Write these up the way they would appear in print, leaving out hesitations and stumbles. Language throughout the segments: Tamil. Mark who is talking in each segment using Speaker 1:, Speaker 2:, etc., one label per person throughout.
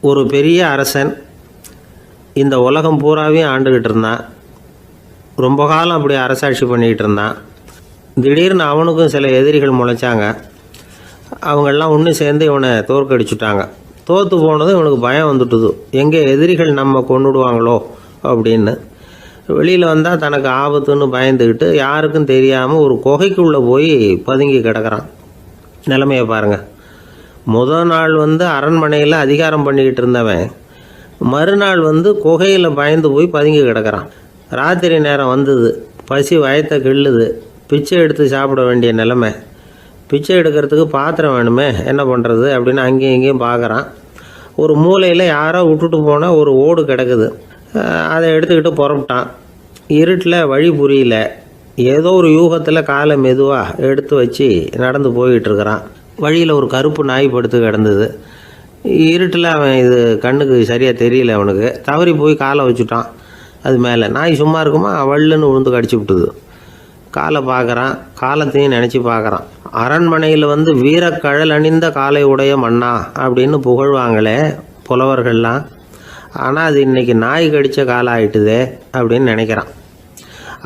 Speaker 1: ஒரு பெரிய அரசன் இந்த உலகம் பூராவையும் ஆண்டுக்கிட்டு இருந்தான். ரொம்ப காலம் அப்படி அரசாட்சி பண்ணிக்கிட்டு இருந்தான். திடீர்னு அவனுக்கும் சில எதிரிகள் முளைச்சாங்க. அவங்கெல்லாம் ஒன்று சேர்ந்து இவனை தோற்கடிச்சுட்டாங்க. தோற்று போனதும் இவனுக்கு பயம் வந்துட்டுது, எங்கே எதிரிகள் நம்ம கொண்டுடுவாங்களோ அப்படின்னு. வெளியில் வந்தால் தனக்கு ஆபத்துன்னு பயந்துக்கிட்டு யாருக்கும் தெரியாமல் ஒரு குகைக்குள்ளே போய் பதுங்கி கிடக்கிறான். நிலைமையை பாருங்கள். முதல் நாள் அரண்மனையில் அதிகாரம் பண்ணிக்கிட்டு இருந்தவன் மறுநாள் குகையில் பயந்து போய் பதுங்கி கிடக்கிறான். ராத்திரி நேரம் வந்தது, பசி வயத்தை கிள்ளுது, பிச்சை எடுத்து சாப்பிட வேண்டிய நிலைமை. பிச்சை எடுக்கிறதுக்கு பாத்திரம் வேணுமே, என்ன பண்ணுறது அப்படின்னு அங்கேயும் இங்கேயும் பார்க்குறான். ஒரு மூலையில் யாரோ விட்டுட்டு போனால் ஒரு ஓடு கிடக்குது. அதை எடுத்துக்கிட்டு புறப்பட்டான். இருட்டில் வழி புரியல. ஏதோ ஒரு யூகத்தில் காலை மெதுவாக எடுத்து வச்சு நடந்து போயிட்டுருக்கிறான். வழியில் ஒரு கருப்பு நாய் படுத்து கிடந்தது. இருட்டில் அவன் இது கண்ணுக்கு சரியாக தெரியல. அவனுக்கு தவறி போய் காலை வச்சுட்டான் அது மேலே. நாய் சும்மா இருக்குமா, வள்ளுன்னு விழுந்து கடிச்சு விட்டுது. காலை பார்க்குறான், காலத்தையும் நினச்சி பார்க்குறான். அரண்மனையில் வீரக்கழல் அணிந்த காலை உடைய மன்னா அப்படின்னு புகழ்வாங்களே புலவர்கள்லாம். ஆனால் அது இன்றைக்கி நாய் கடித்த காலம் ஆகிட்டுதே அப்படின்னு நினைக்கிறான்.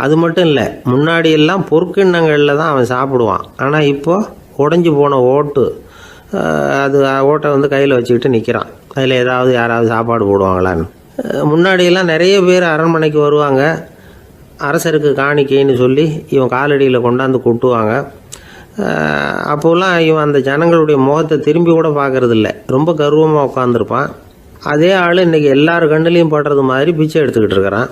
Speaker 1: அது மட்டும் இல்லை, முன்னாடியெல்லாம் பொற்கிண்ணங்களில் தான் அவன் சாப்பிடுவான். ஆனால் இப்போது உடஞ்சி போன ஓட்டு, அது ஓட்டை கையில் வச்சுக்கிட்டு நிற்கிறான். அதில் யாராவது சாப்பாடு போடுவாங்களான்னு. முன்னாடியெல்லாம் நிறைய பேர் அரண்மனைக்கு வருவாங்க. அரசருக்கு காணிக்கைன்னு சொல்லி இவன் காலடியில் கொண்டாந்து கொட்டுவாங்க. அப்போலாம் இவன் அந்த ஜனங்களுடைய முகத்தை திரும்பி கூட பார்க்கறதில்ல, ரொம்ப கர்வமாக உட்காந்துருப்பான். அதே ஆள் இன்றைக்கி எல்லார் கண்ணுலேயும் படுறது மாதிரி பிச்சை எடுத்துக்கிட்டு இருக்கிறான்.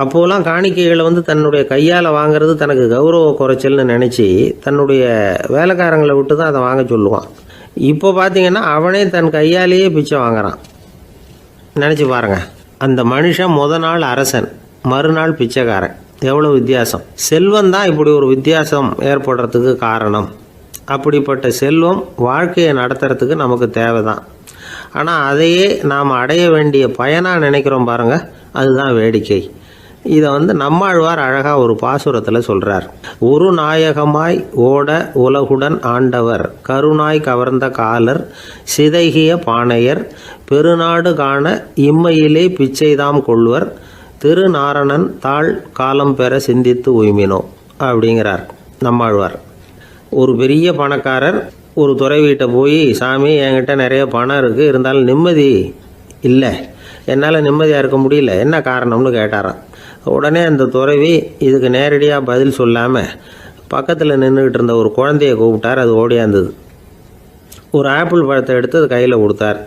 Speaker 1: அப்போலாம் காணிக்கைகளை தன்னுடைய கையால் வாங்கிறது தனக்கு கௌரவ குறைச்சல்னு நினச்சி தன்னுடைய வேலைக்காரங்களை விட்டு தான் அதை வாங்க சொல்லுவான். இப்போ பார்த்திங்கன்னா அவனே தன் கையாலேயே பிச்சை வாங்குறான். நினச்சி பாருங்கள், அந்த மனுஷன் முதல் நாள் அரசன், மறுநாள் பிச்சைக்காரன். எவ்வளோ வித்தியாசம்! செல்வம் தான் இப்படி ஒரு வித்தியாசம் ஏற்படுறதுக்கு காரணம். அப்படிப்பட்ட செல்வம் வாழ்க்கையை நடத்துறதுக்கு நமக்கு தேவை தான். ஆனால் அதையே நாம் அடைய வேண்டிய பயனாக நினைக்கிறோம் பாருங்கள், அதுதான் வேடிக்கை. இதை நம்மாழ்வார் அழகாக ஒரு பாசுரத்தில் சொல்கிறார். ஒரு நாயகமாய் ஓட உலகுடன் ஆண்டவர், கருணாய் கவர்ந்த காலர், சிதைகிய பானையர், பெருநாடு காண இம்மையிலே பிச்சைதாம் கொள்வர், திருநாரணன் தாழ் காலம் பெற சிந்தித்து உய்மினோ அப்படிங்கிறார் நம்மாழ்வார். ஒரு பெரிய பணக்காரர் ஒரு துறை வீட்டை போய், சாமி என்கிட்ட நிறைய பணம் இருக்குது, இருந்தாலும் நிம்மதி இல்லை, என்னால் நிம்மதியாக இருக்க முடியல, என்ன காரணம்னு கேட்டாராம். உடனே அந்த துறவி இதுக்கு நேரடியாக பதில் சொல்லாமல் பக்கத்தில் நின்றுக்கிட்டு இருந்த ஒரு குழந்தைய கூப்பிட்டார். அது ஓடியாந்தது. ஒரு ஆப்பிள் பழத்தை எடுத்து அது கையில் கொடுத்தார்.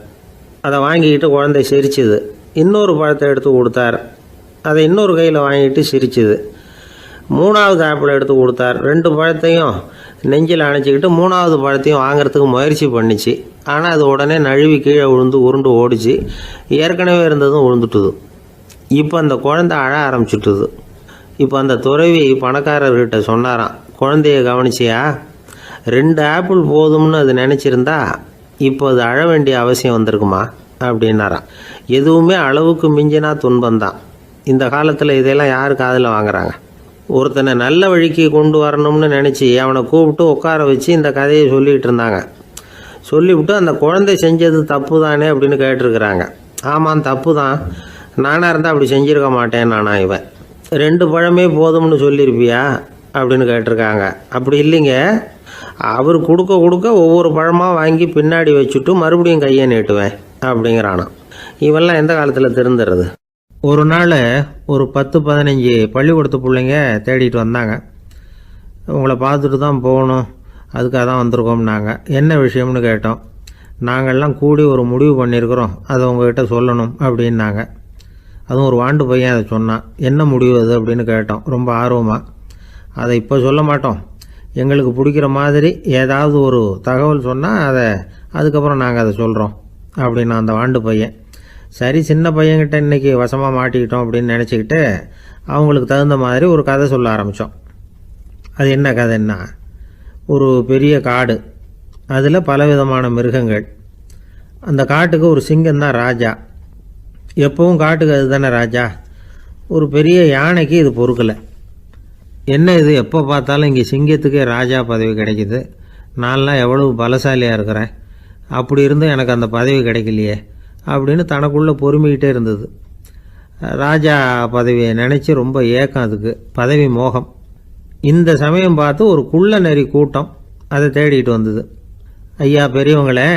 Speaker 1: அதை வாங்கிக்கிட்டு குழந்தை சிரிச்சுது. இன்னொரு பழத்தை எடுத்து கொடுத்தார். அதை இன்னொரு கையில் வாங்கிட்டு சிரிச்சுது. மூணாவது ஆப்பிள் எடுத்து கொடுத்தார். 2 பழத்தையும் நெஞ்சில் அணைச்சிக்கிட்டு 3ஆவது பழத்தையும் வாங்கிறதுக்கு முயற்சி பண்ணிச்சு. ஆனால் அது உடனே நழுவி கீழே விழுந்து உருண்டு ஓடிச்சு. ஏற்கனவே இருந்ததும் விழுந்துட்டுது. இப்போ அந்த குழந்தை அழ ஆரம்பிச்சுட்டுது. இப்போ அந்த துறவி பணக்காரர்கிட்ட சொன்னாராம், குழந்தைய கவனிச்சியா, 2 ஆப்பிள் போதும்னு அது நினச்சிருந்தா இப்போ அது அழ வேண்டிய அவசியம் வந்திருக்குமா அப்படின்னாராம். எதுவுமே அளவுக்கு மிஞ்சினா துன்பந்தான். இந்த காலத்தில் இதெல்லாம் யார் காதில் வாங்குறாங்க? ஒருத்தனை நல்ல வழிக்கு கொண்டு வரணும்னு நினச்சி அவனை கூப்பிட்டு உட்கார வச்சு இந்த கதையை சொல்லிகிட்டு இருந்தாங்க. சொல்லிவிட்டு அந்த குழந்தை செஞ்சது தப்பு தானே அப்படின்னு கேட்டிருக்கிறாங்க. ஆமாம், தப்பு தான், நானாக இருந்தால் அப்படி செஞ்சுருக்க மாட்டேன் நானா இவன். 2 பழமே போதும்னு சொல்லியிருப்பியா அப்படின்னு கேட்டிருக்காங்க. அப்படி இல்லைங்க, அவர் கொடுக்க ஒவ்வொரு பழமாக வாங்கி பின்னாடி வச்சுட்டு மறுபடியும் கையை நீட்டுவேன் அப்படிங்கிறானா. இவெல்லாம் எந்த காலத்தில் திருந்துறது? ஒரு நாள் ஒரு 10-15 பள்ளிக்கூடத்து பிள்ளைங்க தேடிட்டு வந்தாங்க. உங்களை பார்த்துட்டு தான் போகணும், அதுக்காக தான் வந்திருக்கோம்னாங்க. என்ன விஷயம்னு கேட்டோம். நாங்கள்லாம் கூடி ஒரு முடிவு பண்ணியிருக்கிறோம், அதை உங்ககிட்ட சொல்லணும் அப்படின்னாங்க. அதுவும் ஒரு வாண்டு பையன் அதை சொன்னான். என்ன முடிவு அது அப்படின்னு கேட்டோம் ரொம்ப ஆர்வமாக. அதை இப்போ சொல்ல மாட்டோம், எங்களுக்கு பிடிக்கிற மாதிரி ஏதாவது ஒரு தகவல் சொன்னால் அதுக்கப்புறம் நாங்கள் அதை சொல்கிறோம் அப்படின்னா அந்த வாண்டு பையன். சரி, சின்ன பையன்கிட்ட இன்றைக்கி வசமாக மாட்டிக்கிட்டோம் அப்படின்னு நினச்சிக்கிட்டு அவங்களுக்கு தகுந்த மாதிரி ஒரு கதை சொல்ல ஆரம்பித்தோம். அது என்ன கதைன்னா, ஒரு பெரிய காடு, அதில் பலவிதமான மிருகங்கள். அந்த காட்டுக்கு ஒரு சிங்கம் தான் ராஜா. எப்பவும் காட்டுக்கு அது தானே ராஜா. ஒரு பெரிய யானைக்கு இது பொறுக்கலை. என்ன இது, எப்போ பார்த்தாலும் இங்கே சிங்கத்துக்கே ராஜா பதவி கிடைக்கிது, நான்லாம் எவ்வளவு பலசாலியாக இருக்கிறேன், அப்படி இருந்தும் எனக்கு அந்த பதவி கிடைக்கலையே அப்படின்னு தனக்குள்ளே பொறுமிக்கிட்டே இருந்தது. ராஜா பதவியை நினச்சி ரொம்ப ஏக்கம், அதுக்கு பதவி மோகம். இந்த சமயம் பார்த்து ஒரு குள்ள நரி கூட்டம் அதை தேடிட்டு வந்தது. ஐயா பெரியவங்களே,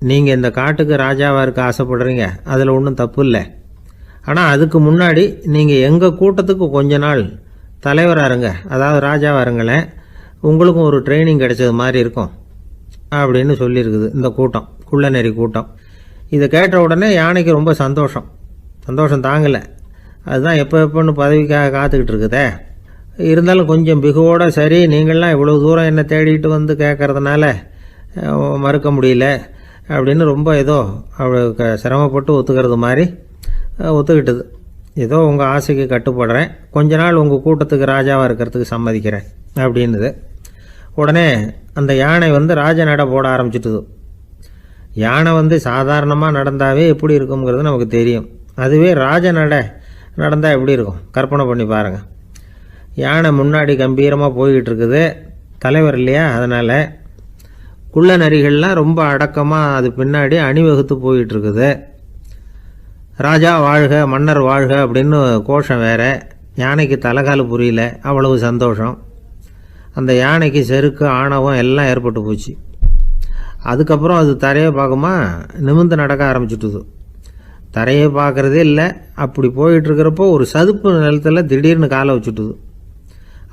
Speaker 1: நீங்கள் இந்த காட்டுக்கு ராஜாவாக இருக்க ஆசைப்படுறீங்க, அதில் ஒன்றும் தப்பு இல்லை. ஆனால் அதுக்கு முன்னாடி நீங்கள் எங்கள் கூட்டத்துக்கு கொஞ்ச நாள் தலைவராக இருங்க, அதாவது ராஜாவாக இருங்களேன், உங்களுக்கும் ஒரு ட்ரைனிங் கிடைச்சது மாதிரி இருக்கும் அப்படின்னு சொல்லியிருக்குது இந்த கூட்டம், குள்ள நெறி கூட்டம். இதை கேட்ட உடனே யானைக்கு ரொம்ப சந்தோஷம் தாங்கலை. அதுதான் எப்போன்னு பதவிக்காக காத்துக்கிட்டு இருக்குதே. இருந்தாலும் கொஞ்சம் பிகுவோட, சரி நீங்கள்லாம் இவ்வளோ தூரம் என்னை தேடிட்டு வந்து கேட்கறதுனால மறுக்க முடியல அப்படின்னு ரொம்ப ஏதோ அவளுக்கு சிரமப்பட்டு ஒத்துக்கிறது மாதிரி ஒத்துக்கிட்டது. ஏதோ உங்கள் ஆசைக்கு கட்டுப்படுறேன், கொஞ்ச நாள் உங்கள் கூட்டத்துக்கு ராஜாவாக இருக்கிறதுக்கு சம்மதிக்கிறேன் அப்படின்னுது. உடனே அந்த யானை ராஜ நட போட ஆரம்பிச்சிட்டுது. யானை சாதாரணமாக நடந்தாவே எப்படி இருக்குங்கிறது நமக்கு தெரியும். அதுவே ராஜ நடந்தால் எப்படி இருக்கும் கற்பனை பண்ணி பாருங்கள். யானை முன்னாடி கம்பீரமாக போய்கிட்டு இருக்குது, தலைவர் இல்லையா, அதனால் குள்ள நரிகள்லாம் ரொம்ப அடக்கமாக அது பின்னாடி அணிவகுத்து போயிட்டு இருக்குது. ராஜா வாழ்க, மன்னர் வாழ்க அப்படின்னு கோஷம் வேற. யானைக்கு தலைகால புரியல, அவ்வளவு சந்தோஷம். அந்த யானைக்கு செருக்கு, ஆணவம் எல்லாம் ஏற்பட்டு போச்சு. அதுக்கப்புறம் அது தரையை பார்க்குமா, நிமிர்ந்து நடக்க ஆரம்பிச்சுட்டுது. தரையை பார்க்குறதே இல்லை. அப்படி போயிட்டுருக்கிறப்போ ஒரு சதுப்பு நிலத்தில் திடீர்னு காலை வச்சுட்டுது.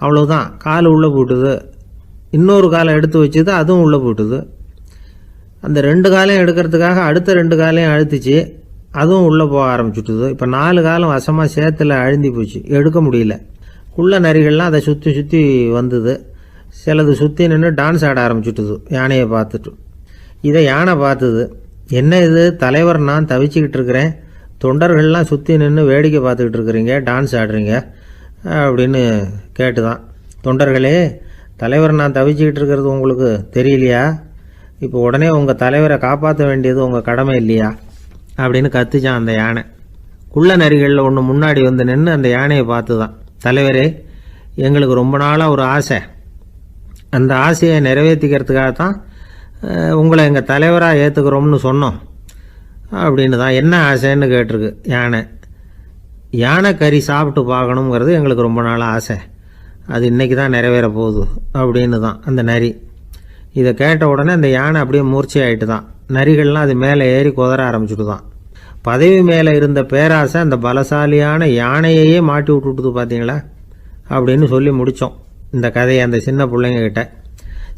Speaker 1: அவ்வளோதான், கால் உள்ளே போட்டுது. இன்னொரு காலை எடுத்து வச்சுது, அதுவும் உள்ளே போட்டுது. அந்த 2 காலையும் எடுக்கிறதுக்காக அடுத்த 2 காலையும் அழுத்திச்சு, அதுவும் உள்ளே போக ஆரம்பிச்சுட்டுது. இப்போ 4 காலம் வசமாக சேத்துல அழுந்தி போச்சு, எடுக்க முடியல. குள்ள நரிகள்லாம் அதை சுற்றி வந்தது. சிலது சுற்றி நின்று டான்ஸ் ஆட ஆரம்பிச்சுட்டுது யானையை பார்த்துட்டு. இதை யானை பார்த்தது. என்ன இது தலைவர், நான் தவிச்சிக்கிட்டு இருக்கிறேன், தொண்டர்கள்லாம் சுற்றி நின்று வேடிக்கை பார்த்துக்கிட்டு இருக்கிறீங்க, டான்ஸ் ஆடுறீங்க அப்படின்னு கேட்டுதான். தொண்டர்களே, தலைவர் நான் தவிச்சிக்கிட்டு இருக்கிறது உங்களுக்கு தெரியலையா? இப்போ உடனே உங்கள் தலைவரை காப்பாற்ற வேண்டியது உங்கள் கடமை இல்லையா அப்படின்னு கத்துச்சான் அந்த யானை. குள்ள நரிகளில் ஒன்று முன்னாடி நின்று அந்த யானையை பார்த்து தான், தலைவரே எங்களுக்கு ரொம்ப நாளாக ஒரு ஆசை, அந்த ஆசையை நிறைவேற்றிக்கிறதுக்காகத்தான் உங்களை எங்கள் தலைவராக ஏற்றுக்கிறோம்னு சொன்னோம் அப்படின்னு தான். என்ன ஆசைன்னு கேட்டிருக்கு யானை. யானை கறி சாப்பிட்டு பார்க்கணுங்கிறது எங்களுக்கு ரொம்ப நாள் ஆசை, அது இன்றைக்கி தான் நிறைவேற போகுது அப்படின்னு தான் அந்த நரி. இதை கேட்ட உடனே அந்த யானை அப்படியே மூர்ச்சி ஆகிட்டு தான். நரிகள்லாம் அது மேலே ஏறி குதற ஆரம்பிச்சுட்டு தான். பதவி மேலே இருந்த பேராசை அந்த பலசாலியான யானையையே மாட்டி விட்டுட்டுது பார்த்தீங்களா அப்படின்னு சொல்லி முடித்தோம் இந்த கதையை அந்த சின்ன பிள்ளைங்கக்கிட்ட.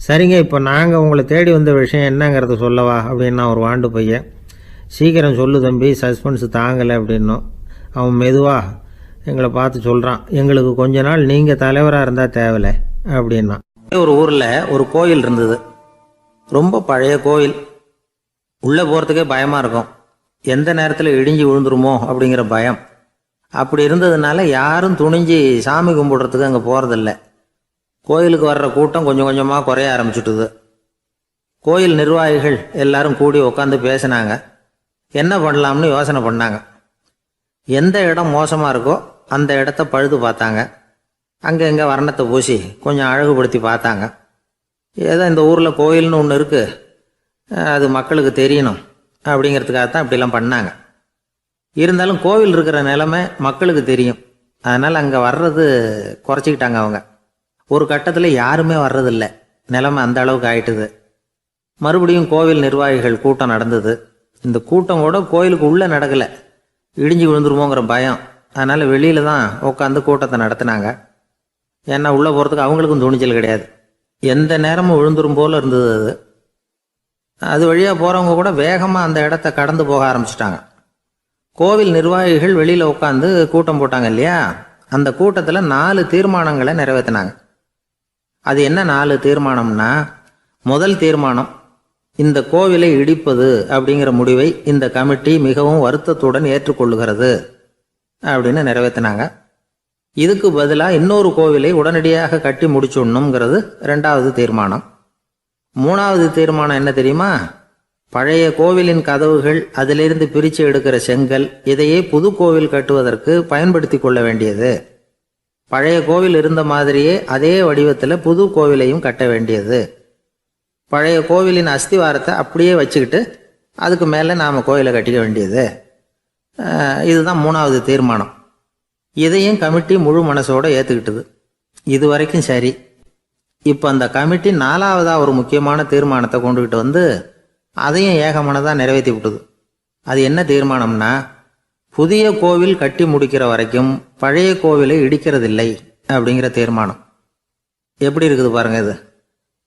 Speaker 1: சரிங்க, இப்போ நாங்கள் உங்களை தேடி வந்த விஷயம் என்னங்கிறத சொல்லவா அப்படின்னா ஒரு வாண்டு பையன். சீக்கிரம் சொல்லு தம்பி, சஸ்பென்ஸ் தாங்கலை அப்படின்னோம். அவன் மெதுவாக எங்களை பார்த்து சொல்கிறான், எங்களுக்கு கொஞ்ச நாள் நீங்கள் தலைவராக இருந்தால் தேவலை அப்படின்னா. ஒரு ஊரில் ஒரு கோயில் இருந்தது, ரொம்ப பழைய கோயில். உள்ளே போகிறதுக்கே பயமாக இருக்கும், எந்த நேரத்தில் இடிஞ்சு விழுந்துருமோ அப்படிங்கிற பயம். அப்படி இருந்ததுனால யாரும் துணிஞ்சு சாமி கும்பிடுறதுக்கு அங்கே போகிறதில்ல. கோயிலுக்கு வர்ற கூட்டம் கொஞ்சம் கொஞ்சமாக குறைய ஆரம்பிச்சுட்டுது. கோயில் நிர்வாகிகள் எல்லாரும் கூடி உட்காந்து பேசினாங்க, என்ன பண்ணலாம்னு யோசனை பண்ணாங்க. எந்த இடம் மோசமாக இருக்கோ அந்த இடத்த பழுது பார்த்தாங்க. அங்கே எங்கே வர்ணத்தை பூசி கொஞ்சம் அழகுபடுத்தி பார்த்தாங்க. ஏதோ இந்த ஊரில் கோயில்னு ஒன்று இருக்குது, அது மக்களுக்கு தெரியணும் அப்படிங்கிறதுக்காகத்தான் இப்படிலாம் பண்ணாங்க. இருந்தாலும் கோவில் இருக்கிற நிலைமை மக்களுக்கு தெரியும், அதனால் அங்கே வர்றது குறைச்சிக்கிட்டாங்க அவங்க. ஒரு கட்டத்தில் யாருமே வர்றதில்லை, நிலைமை அந்த அளவுக்கு ஆயிட்டுது. மறுபடியும் கோவில் நிர்வாகிகள் கூட்டம் நடந்தது. இந்த கூட்டம் கூட கோயிலுக்கு உள்ளே நடக்கலை, இடிஞ்சு விழுந்துருமோங்கிற பயம். அதனால் வெளியில தான் உட்காந்து கூட்டத்தை நடத்தினாங்க. ஏன்னா உள்ளே போகிறதுக்கு அவங்களுக்கும் துணிச்சல் கிடையாது, எந்த நேரமும் விழுந்துரும் போல் இருந்தது அது. அது வழியாக போகிறவங்க கூட வேகமாக அந்த இடத்த கடந்து போக ஆரம்பிச்சிட்டாங்க. கோவில் நிர்வாகிகள் வெளியில் உட்காந்து கூட்டம் போட்டாங்க இல்லையா, அந்த கூட்டத்தில் 4 தீர்மானங்களை நிறைவேற்றினாங்க. அது என்ன 4 தீர்மானம்னா, முதல் தீர்மானம், இந்த கோவிலை இடிப்பது அப்படிங்கிற முடிவை இந்த கமிட்டி மிகவும் வருத்தத்துடன் ஏற்றுக்கொள்ளுகிறது அப்படின்னு நிறைவேற்றினாங்க. இதுக்கு பதிலாக இன்னொரு கோவிலை உடனடியாக கட்டி முடிச்சுடணுங்கிறது 2வது தீர்மானம். 3வது தீர்மானம் என்ன தெரியுமா, பழைய கோவிலின் கதவுகள், அதிலிருந்து பிரித்து எடுக்கிற செங்கல், இதையே புது கோவில் கட்டுவதற்கு பயன்படுத்தி கொள்ள வேண்டியது. பழைய கோவில் இருந்த மாதிரியே அதே வடிவத்தில் புது கோவிலையும் கட்ட வேண்டியது. பழைய கோவிலின் அஸ்திவாரத்தை அப்படியே வச்சுக்கிட்டு
Speaker 2: அதுக்கு மேலே நாம் கோயிலை கட்டிக்க வேண்டியது. இதுதான் 3வது தீர்மானம். இதையும் கமிட்டி முழு மனசோடு ஏற்றுக்கிட்டது. இது வரைக்கும் சரி. இப்போ அந்த கமிட்டி 4வதாக ஒரு முக்கியமான தீர்மானத்தை கொண்டுக்கிட்டு வந்து அதையும் ஏகமனதாக நிறைவேற்றி விட்டுது. அது என்ன தீர்மானம்னா, புதிய கோவில் கட்டி முடிக்கிற வரைக்கும் பழைய கோவிலை இடிக்கிறதில்லை அப்படிங்கிற தீர்மானம். எப்படி இருக்குது பாருங்கள் இது.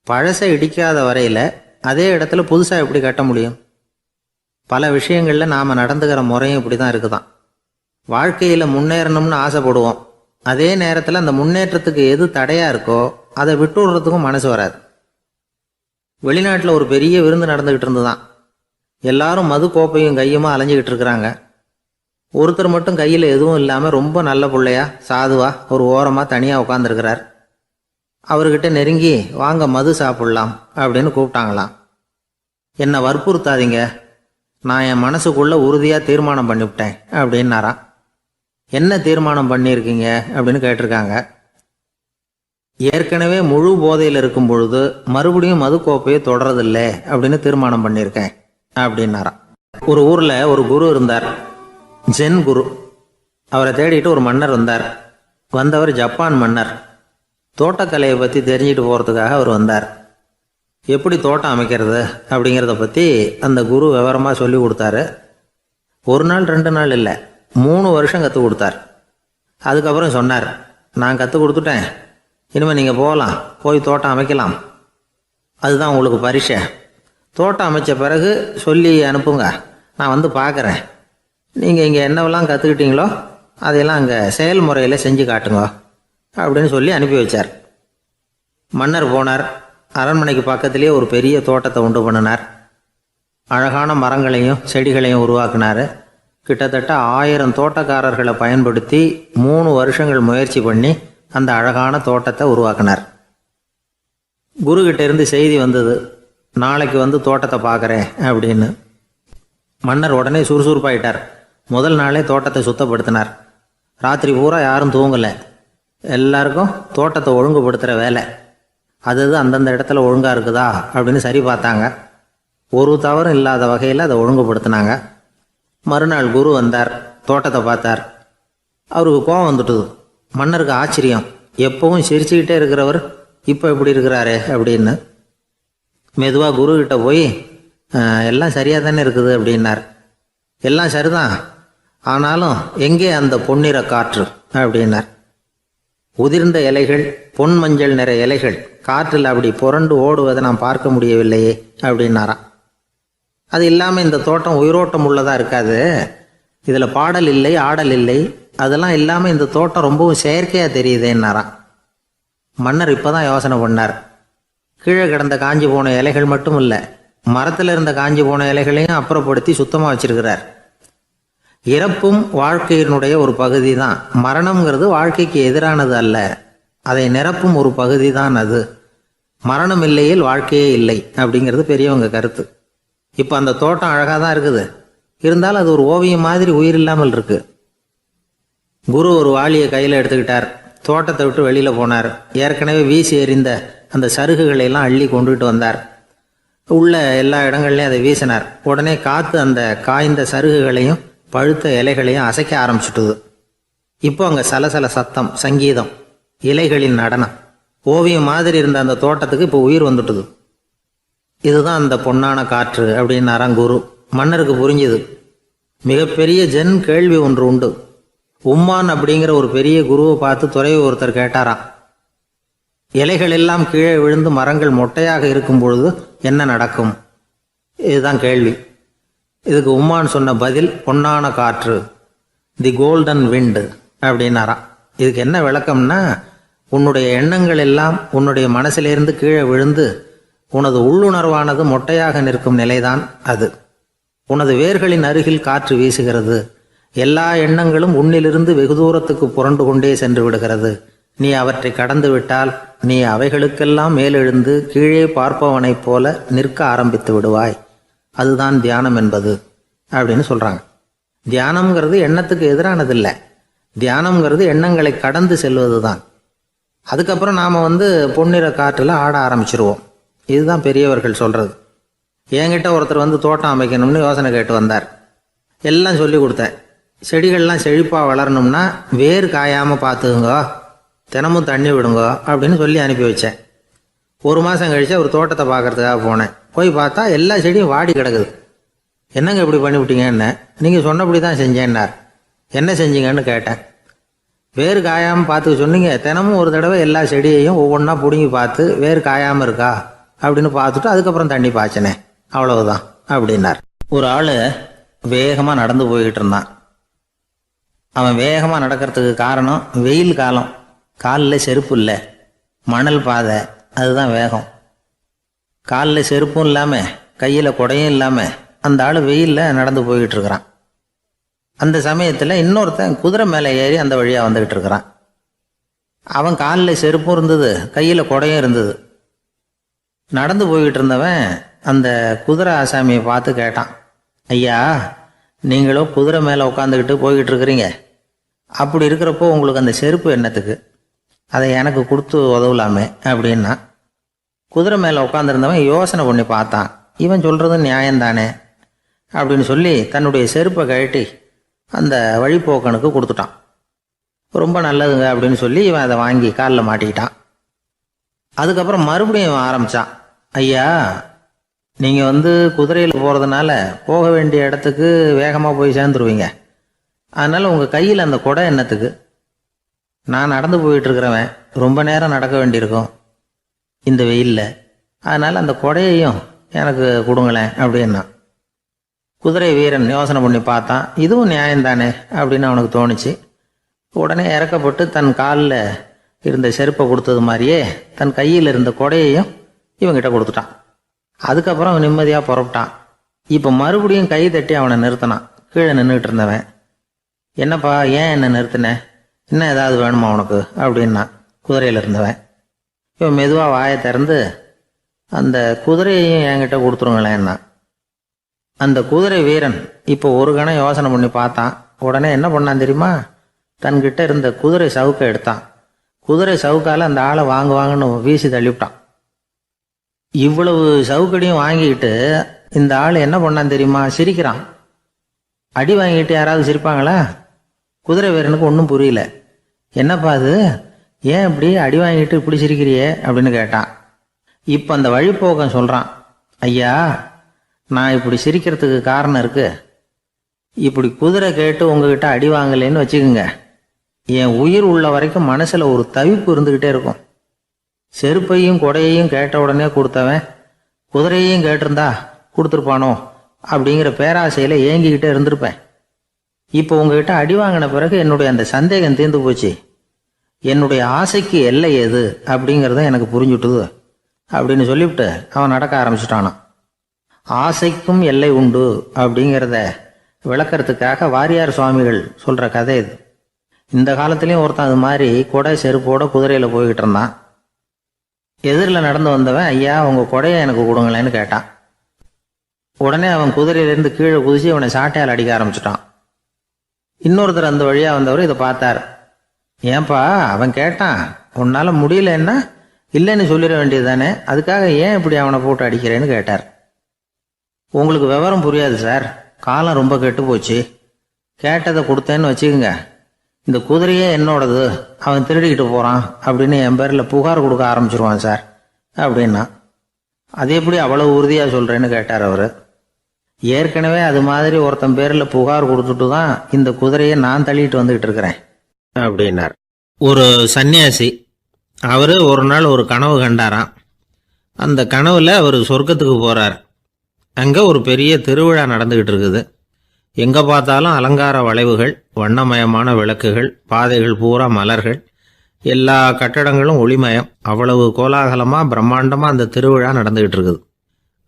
Speaker 2: பழசை இடிக்காத வரையில் அதே இடத்துல புதுசாக எப்படி கட்ட முடியும்? பல விஷயங்களில் நாம் நடந்துக்கிற முறையும் இப்படி தான் இருக்குதான். வாழ்க்கையில் முன்னேறணும்னு ஆசைப்படுவோம். அதே நேரத்தில் அந்த முன்னேற்றத்துக்கு எது தடையாக இருக்கோ அதை விட்டு விடுறதுக்கும் மனசு வராது. வெளிநாட்டில் ஒரு பெரிய விருந்து நடந்துக்கிட்டு இருந்துதான். எல்லாரும் மது கோப்பையும் கையுமா அலைஞ்சிக்கிட்டு இருக்கிறாங்க. ஒருத்தர் மட்டும் கையில் எதுவும் இல்லாமல் ரொம்ப நல்ல பிள்ளையா சாதுவா ஒரு ஓரமாக தனியாக உட்காந்துருக்கிறார். அவர்கிட்ட நெருங்கி வாங்க மது சாப்பிட்லாம் அப்படின்னு கூப்பிட்டாங்களாம். என்னை வற்புறுத்தாதீங்க, நான் என் மனசுக்குள்ளே உறுதியாக தீர்மானம் பண்ணிவிட்டேன் அப்படின்னாராம். என்ன தீர்மானம் பண்ணியிருக்கீங்க அப்படின்னு கேட்டிருக்காங்க. ஏற்கனவே முழு போதையில் இருக்கும் பொழுது மறுபடியும் மது கோப்பையை தொடரதில்லை அப்படின்னு தீர்மானம் பண்ணியிருக்கேன் அப்படின்னாராம். ஒரு ஊரில் ஒரு குரு இருந்தார், ஜென் குரு. அவரை தேடிட்டு ஒரு மன்னர் வந்தார். வந்தவர் ஜப்பான் மன்னர். தோட்டக்கலையை பற்றி தெரிஞ்சுட்டு போகிறதுக்காக அவர் வந்தார். எப்படி தோட்டம் அமைக்கிறது அப்படிங்கிறத பற்றி அந்த குரு விவரமாக சொல்லி கொடுத்தாரு. 1 நாள் 2 நாள் இல்லை, 3 வருஷம் கற்றுக் கொடுத்தார். அதுக்கப்புறம் சொன்னார், நான் கற்றுக் கொடுத்துட்டேன், இனிமேல் நீங்கள் போகலாம், போய் தோட்டம் அமைக்கலாம். அதுதான் உங்களுக்கு பரிசை. தோட்டம் அமைச்ச பிறகு சொல்லி அனுப்புங்க, நான் வந்து பார்க்குறேன். நீங்கள் இங்கே என்னவெல்லாம் கற்றுக்கிட்டீங்களோ அதையெல்லாம் அங்கே செயல்முறையில் செஞ்சு காட்டுங்க அப்படின்னு சொல்லி அனுப்பி வச்சார். மன்னர் போனார். அரண்மனைக்கு பக்கத்திலேயே ஒரு பெரிய தோட்டத்தை உண்டு பண்ணினார். அழகான மரங்களையும் செடிகளையும் உருவாக்கினார். கிட்டத்தட்ட 1000 தோட்டக்காரர்களை பயன்படுத்தி 3 வருஷங்கள் முயற்சி பண்ணி அந்த அழகான தோட்டத்தை உருவாக்கினார். குருக்கிட்ட இருந்து செய்தி வந்தது, நாளைக்கு வந்து தோட்டத்தை பார்க்குறேன் அப்படின்னு. மன்னர் உடனே சுறுசுறுப்பாயிட்டார். முதல் நாளே தோட்டத்தை சுத்தப்படுத்தினார். ராத்திரி பூரா யாரும் தூங்கலை. எல்லாருக்கும் தோட்டத்தை ஒழுங்குபடுத்துகிற வேலை. அது அந்தந்த இடத்துல ஒழுங்காக இருக்குதா அப்படின்னு சரி பார்த்தாங்க. ஒரு தவறும் இல்லாத வகையில் அதை ஒழுங்குபடுத்தினாங்க. மறுநாள் குரு வந்தார், தோட்டத்தை பார்த்தார். அவருக்கு கோபம் வந்துட்டுது. மன்னருக்கு ஆச்சரியம், எப்பவும் சிரிச்சுக்கிட்டே இருக்கிறவர் இப்போ எப்படி இருக்கிறாரு அப்படின்னு. மெதுவாக குருக்கிட்ட போய் எல்லாம் சரியாக தானே இருக்குது அப்படின்னார். எல்லாம் சரிதான், ஆனாலும் எங்கே அந்த பொன்னிற காற்று அப்படின்னார். உதிர்ந்த இலைகள், பொன் மஞ்சள் நிற இலைகள் காற்றில் அப்படி புரண்டு ஓடுவதை நான் பார்க்க முடியவில்லையே அப்படின்னாராம். அது இல்லாமல் இந்த தோட்டம் உயிரோட்டம் உள்ளதாக இருக்காது. இதில் பாடல் இல்லை, ஆடல் இல்லை, அதெல்லாம் இல்லாமல் இந்த தோட்டம் ரொம்பவும் செயற்கையாக தெரியுதுன்னாராம். மன்னர் இப்போ தான் யோசனை பண்ணார். கீழே கிடந்த காஞ்சி போன இலைகள் மட்டும் இல்லை, மரத்தில் இருந்த காஞ்சி போன இலைகளையும் அப்புறப்படுத்தி சுத்தமாக வச்சிருக்கிறார். இறப்பும் வாழ்க்கையினுடைய ஒரு பகுதி தான். மரணம்ங்கிறது வாழ்க்கைக்கு எதிரானது அல்ல, அதை நிரப்பும் ஒரு பகுதி தான் அது. மரணம் இல்லையில் வாழ்க்கையே இல்லை அப்படிங்கிறது பெரியவங்க கருத்து. இப்போ அந்த தோட்டம் அழகாக தான் இருக்குது, இருந்தாலும் அது ஒரு ஓவியம் மாதிரி உயிர் இல்லாமல் இருக்கு. குரு ஒரு வாளியை கையில் எடுத்துக்கிட்டார். தோட்டத்தை விட்டு வெளியில் போனார். ஏற்கனவே வீசி எறிந்த அந்த சருகுகளை எல்லாம் அள்ளி கொண்டுகிட்டு வந்தார். உள்ள எல்லா இடங்கள்லையும் அதை வீசினார். உடனே காற்று அந்த காய்ந்த சருகுகளையும் பழுத்த இலைகளையும் அசைக்க ஆரம்பிச்சுட்டுது. இப்போ அங்கே சலசல சத்தம், சங்கீதம், இலைகளின் நடனம், ஓவியம் மாதிரி இருந்த அந்த தோட்டத்துக்கு இப்போ உயிர் வந்துட்டுது. இதுதான் அந்த பொன்னான காற்று அப்படின்னாராம் குரு. மன்னருக்கு புரிஞ்சுது. மிகப்பெரிய ஜென் கேள்வி ஒன்று உண்டு. உம்மான் அப்படிங்கிற ஒரு பெரிய குருவை பார்த்து துறவி ஒருத்தர் கேட்டாராம், இலைகள் எல்லாம் கீழே விழுந்து மரங்கள் மொட்டையாக இருக்கும் பொழுது என்ன நடக்கும்? இதுதான் கேள்வி. இதுக்கு உம்மான் சொன்ன பதில் பொன்னான காற்று, தி கோல்டன் விண்டு அப்படின்னாராம். இதுக்கு என்ன விளக்கம்னா, உன்னுடைய எண்ணங்கள் எல்லாம் உன்னுடைய மனசிலிருந்து கீழே விழுந்து உனது உள்ளுணர்வானது மொட்டையாக நிற்கும் நிலைதான் அது. உனது வேர்களின் அருகில் காற்று வீசுகிறது. எல்லா எண்ணங்களும் உன்னிலிருந்து வெகு தூரத்துக்கு புரண்டு கொண்டே சென்று விடுகிறது. நீ அவற்றை கடந்து விட்டால் நீ அவைகளுக்கெல்லாம் மேலெழுந்து கீழே பார்ப்பவனைப் போல நிற்க ஆரம்பித்து விடுவாய். அதுதான் தியானம் என்பது அப்படின்னு சொல்கிறாங்க. தியானம்ங்கிறது எண்ணத்துக்கு எதிரானதில்லை. தியானம்ங்கிறது எண்ணங்களை கடந்து செல்வது தான். அதுக்கப்புறம் நாம் பொன்னிற காற்றில் ஆட ஆரம்பிச்சிருவோம். இதுதான் பெரியவர்கள் சொல்கிறது. என்கிட்ட ஒருத்தர் வந்து தோட்டம் அமைக்கணும்னு யோசனை கேட்டு வந்தார். எல்லாம் சொல்லி கொடுத்தேன். செடிகள்லாம் செழிப்பாக வளரணும்னா வேர் காயாமல் பார்த்துக்குங்க, தினமும் தண்ணி விடுங்க அப்படின்னு சொல்லி அனுப்பி வச்சேன். 1 மாதம் கழிச்சு அவர் தோட்டத்தை பார்க்கறதுக்காக போனேன். போய் பார்த்தா எல்லா செடியும் வாடி கிடக்குது. என்னங்க இப்படி பண்ணிவிட்டீங்கன்னு. நீங்கள் சொன்னபடி தான் செஞ்சேன்னார். என்ன செஞ்சீங்கன்னு கேட்டேன். வேர் காயாமல் பார்த்துக்க சொன்னீங்க, தினமும் ஒரு தடவை எல்லா செடியையும் ஒவ்வொன்றா பிடுங்கி பார்த்து வேர் காயாமல் இருக்கா அப்படின்னு பார்த்துட்டு அதுக்கப்புறம் தண்ணி பாய்ச்சினேன், அவ்வளவுதான் அப்படின்னார். ஒரு ஆள் வேகமாக நடந்து போய்கிட்டு இருந்தான். அவன் வேகமாக நடக்கிறதுக்கு காரணம் வெயில் காலம், காலில் செருப்பு இல்லை, மணல் பாதை, அதுதான் வேகம். காலில் செருப்பும் இல்லாமல் கையில் குடையும் இல்லாமல் அந்த ஆள் வெயிலில் நடந்து போய்கிட்டு இருக்கிறான். அந்த சமயத்தில் இன்னொருத்தன் குதிரை மேலே ஏறி அந்த வழியாக வந்துக்கிட்டு இருக்கிறான். அவன் காலில் செருப்பும் இருந்தது, கையில் குடையும் இருந்தது. நடந்து போய்கிட்டு இருந்தவன் அந்த குதிரை ஆசாமியை பார்த்து கேட்டான், ஐயா, நீங்களும் குதிரை மேலே உட்காந்துக்கிட்டு போய்கிட்டு இருக்கிறீங்க, அப்படி இருக்கிறப்போ உங்களுக்கு அந்த செருப்பு என்னத்துக்கு? அதை எனக்கு கொடுத்து உதவலாமே அப்படின்னா. குதிரை மேலே உட்காந்துருந்தவன் யோசனை பண்ணி பார்த்தான். இவன் சொல்கிறது நியாயம்தானே அப்படின்னு சொல்லி தன்னுடைய செருப்பை கழட்டி அந்த வழிப்போக்கனுக்கு கொடுத்துட்டான். ரொம்ப நல்லதுங்க அப்படின்னு சொல்லி இவன் அதை வாங்கி காலில் மாட்டிக்கிட்டான். அதுக்கப்புறம் மறுபடியும் இவன் ஆரம்பித்தான், ஐயா, நீங்கள் குதிரையில் போகிறதுனால போக வேண்டிய இடத்துக்கு வேகமாக போய் சேர்ந்துருவீங்க, அதனால் உங்கள் கையில் அந்த குடை என்னத்துக்கு? நான் நடந்து போயிட்டுருக்கிறவன், ரொம்ப நேரம் நடக்க வேண்டியிருக்கும் இந்த வெயிலில், அதனால் அந்த குடையையும் எனக்கு கொடுங்களேன் அப்படின்னா. குதிரை வீரன் யோசனை பண்ணி பார்த்தான். இதுவும் நியாயம்தானே அப்படின்னு அவனுக்கு தோணுச்சு. உடனே இறக்கப்பட்டு தன் காலில் இருந்த செருப்பை கொடுத்தது மாதிரியே தன் கையில் இருந்த குடையையும் இவங்கிட்ட கொடுத்துட்டான். அதுக்கப்புறம் அவன் நிம்மதியாக புறப்பட்டான். இப்போ மறுபடியும் கை தட்டி அவனை நிறுத்தினான். கீழே நின்றுக்கிட்டு இருந்தவன், என்னப்பா, ஏன் என்ன நிறுத்தின? இன்னும் ஏதாவது வேணுமா உனக்கு அப்படின்னா குதிரையில் இருந்தவன். இவன் மெதுவாக வாயை திறந்து அந்த குதிரையையும் என்கிட்ட கொடுத்துருங்களேன்னா. அந்த குதிரை வீரன் இப்போ ஒரு கணம் யோசனை பண்ணி பார்த்தான். உடனே என்ன பண்ணான் தெரியுமா? தன்கிட்ட இருந்த குதிரை சவுக்கை எடுத்தான். குதிரை சவுக்கால் அந்த ஆளை வாங்குவாங்கன்னு வீசி தள்ளிவிட்டான். இவ்வளவு சவுக்கடியும் வாங்கிக்கிட்டு இந்த ஆள் என்ன பண்ணான் தெரியுமா? சிரிக்கிறான். அடி வாங்கிட்டு யாராவது சிரிப்பாங்களா? குதிரை வீரனுக்கு ஒன்றும் புரியல. என்னப்பா அது, ஏன் இப்படி அடி வாங்கிட்டு இப்படி சிரிக்கிறியே அப்படின்னு கேட்டான். இப்போ அந்த வழிப்போக்கன் சொல்கிறான், ஐயா, நான் இப்படி சிரிக்கிறதுக்கு காரணம் இருக்கு. இப்படி குதிரை கேட்டு உங்ககிட்ட அடி வாங்கலேன்னு வச்சுக்கோங்க, என் உயிர் உள்ள வரைக்கும் மனசில் ஒரு தவிப்பு இருந்துக்கிட்டே இருக்கும். செருப்பையும் கொடையையும் கேட்ட உடனே கொடுத்தவன் குதிரையையும் கேட்டிருந்தா கொடுத்துருப்பானோ அப்படிங்கிற பேராசையில் ஏங்கிக்கிட்டே இருந்திருப்பேன். இப்போ உங்ககிட்ட அடி வாங்கின பிறகு என்னுடைய அந்த சந்தேகம் தீர்ந்து போச்சு. என்னுடைய ஆசைக்கு எல்லை எது அப்படிங்கிறத எனக்கு புரிஞ்சுட்டுது அப்படின்னு சொல்லிவிட்டு அவன் நடக்க ஆரம்பிச்சிட்டானான். ஆசைக்கும் எல்லை உண்டு அப்படிங்கிறத விளக்கறதுக்காக வாரியார் சுவாமிகள் சொல்கிற கதை இது. இந்த காலத்துலேயும் ஒருத்தன் அது மாதிரி கொடை செருப்போட குதிரையில் போய்கிட்டு இருந்தான். எதிரில் நடந்து வந்தவன், ஐயா, உங்கள் கொடையை எனக்கு கொடுங்களேன்னு கேட்டான். உடனே அவன் குதிரையிலேருந்து கீழே குதிச்சு அவனை சாட்டையால் அடிக்க ஆரம்பிச்சிட்டான். இன்னொருத்தர் அந்த வழியாக வந்தவர் இதை பார்த்தார். ஏன்பா, அவன் கேட்டான், உன்னால் முடியலன்னா இல்லைன்னு சொல்லிட வேண்டியது தானே, அதுக்காக ஏன் இப்படி அவனை போட்டு அடிக்கிறேன்னு கேட்டார். உங்களுக்கு விவரம் புரியாது சார், காலம் ரொம்ப கெட்டு போச்சு. கேட்டதை கொடுத்தேன்னு வச்சுக்கோங்க, இந்த குதிரையே என்னோடது, அவன் திருடிக்கிட்டு போகிறான் அப்படின்னு என் பேரில் புகார் கொடுக்க ஆரம்பிச்சிருவான் சார் அப்படின்னா. அது எப்படி அவ்வளவு உறுதியாக சொல்கிறேன்னு கேட்டார் அவர். ஏற்கனவே அது மாதிரி ஒருத்தன் பேரில் புகார் கொடுத்துட்டு தான் இந்த குதிரையை நான் தள்ளிட்டு வந்துக்கிட்டு இருக்கிறேன் அப்படின்னார். ஒரு சன்னியாசி, அவர் ஒரு நாள் ஒரு கனவு கண்டாராம். அந்த கனவில் அவர் சொர்க்கத்துக்கு போகிறார். அங்கே ஒரு பெரிய திருவிழா நடந்துக்கிட்டு இருக்குது. எங்கே பார்த்தாலும் அலங்கார வளைவுகள், வண்ணமயமான விளக்குகள், பாதைகள் பூரா மலர்கள், எல்லா கட்டடங்களும் ஒளிமயம். அவ்வளவு கோலாகலமாக பிரம்மாண்டமாக அந்த திருவிழா நடந்துக்கிட்டு இருக்குது.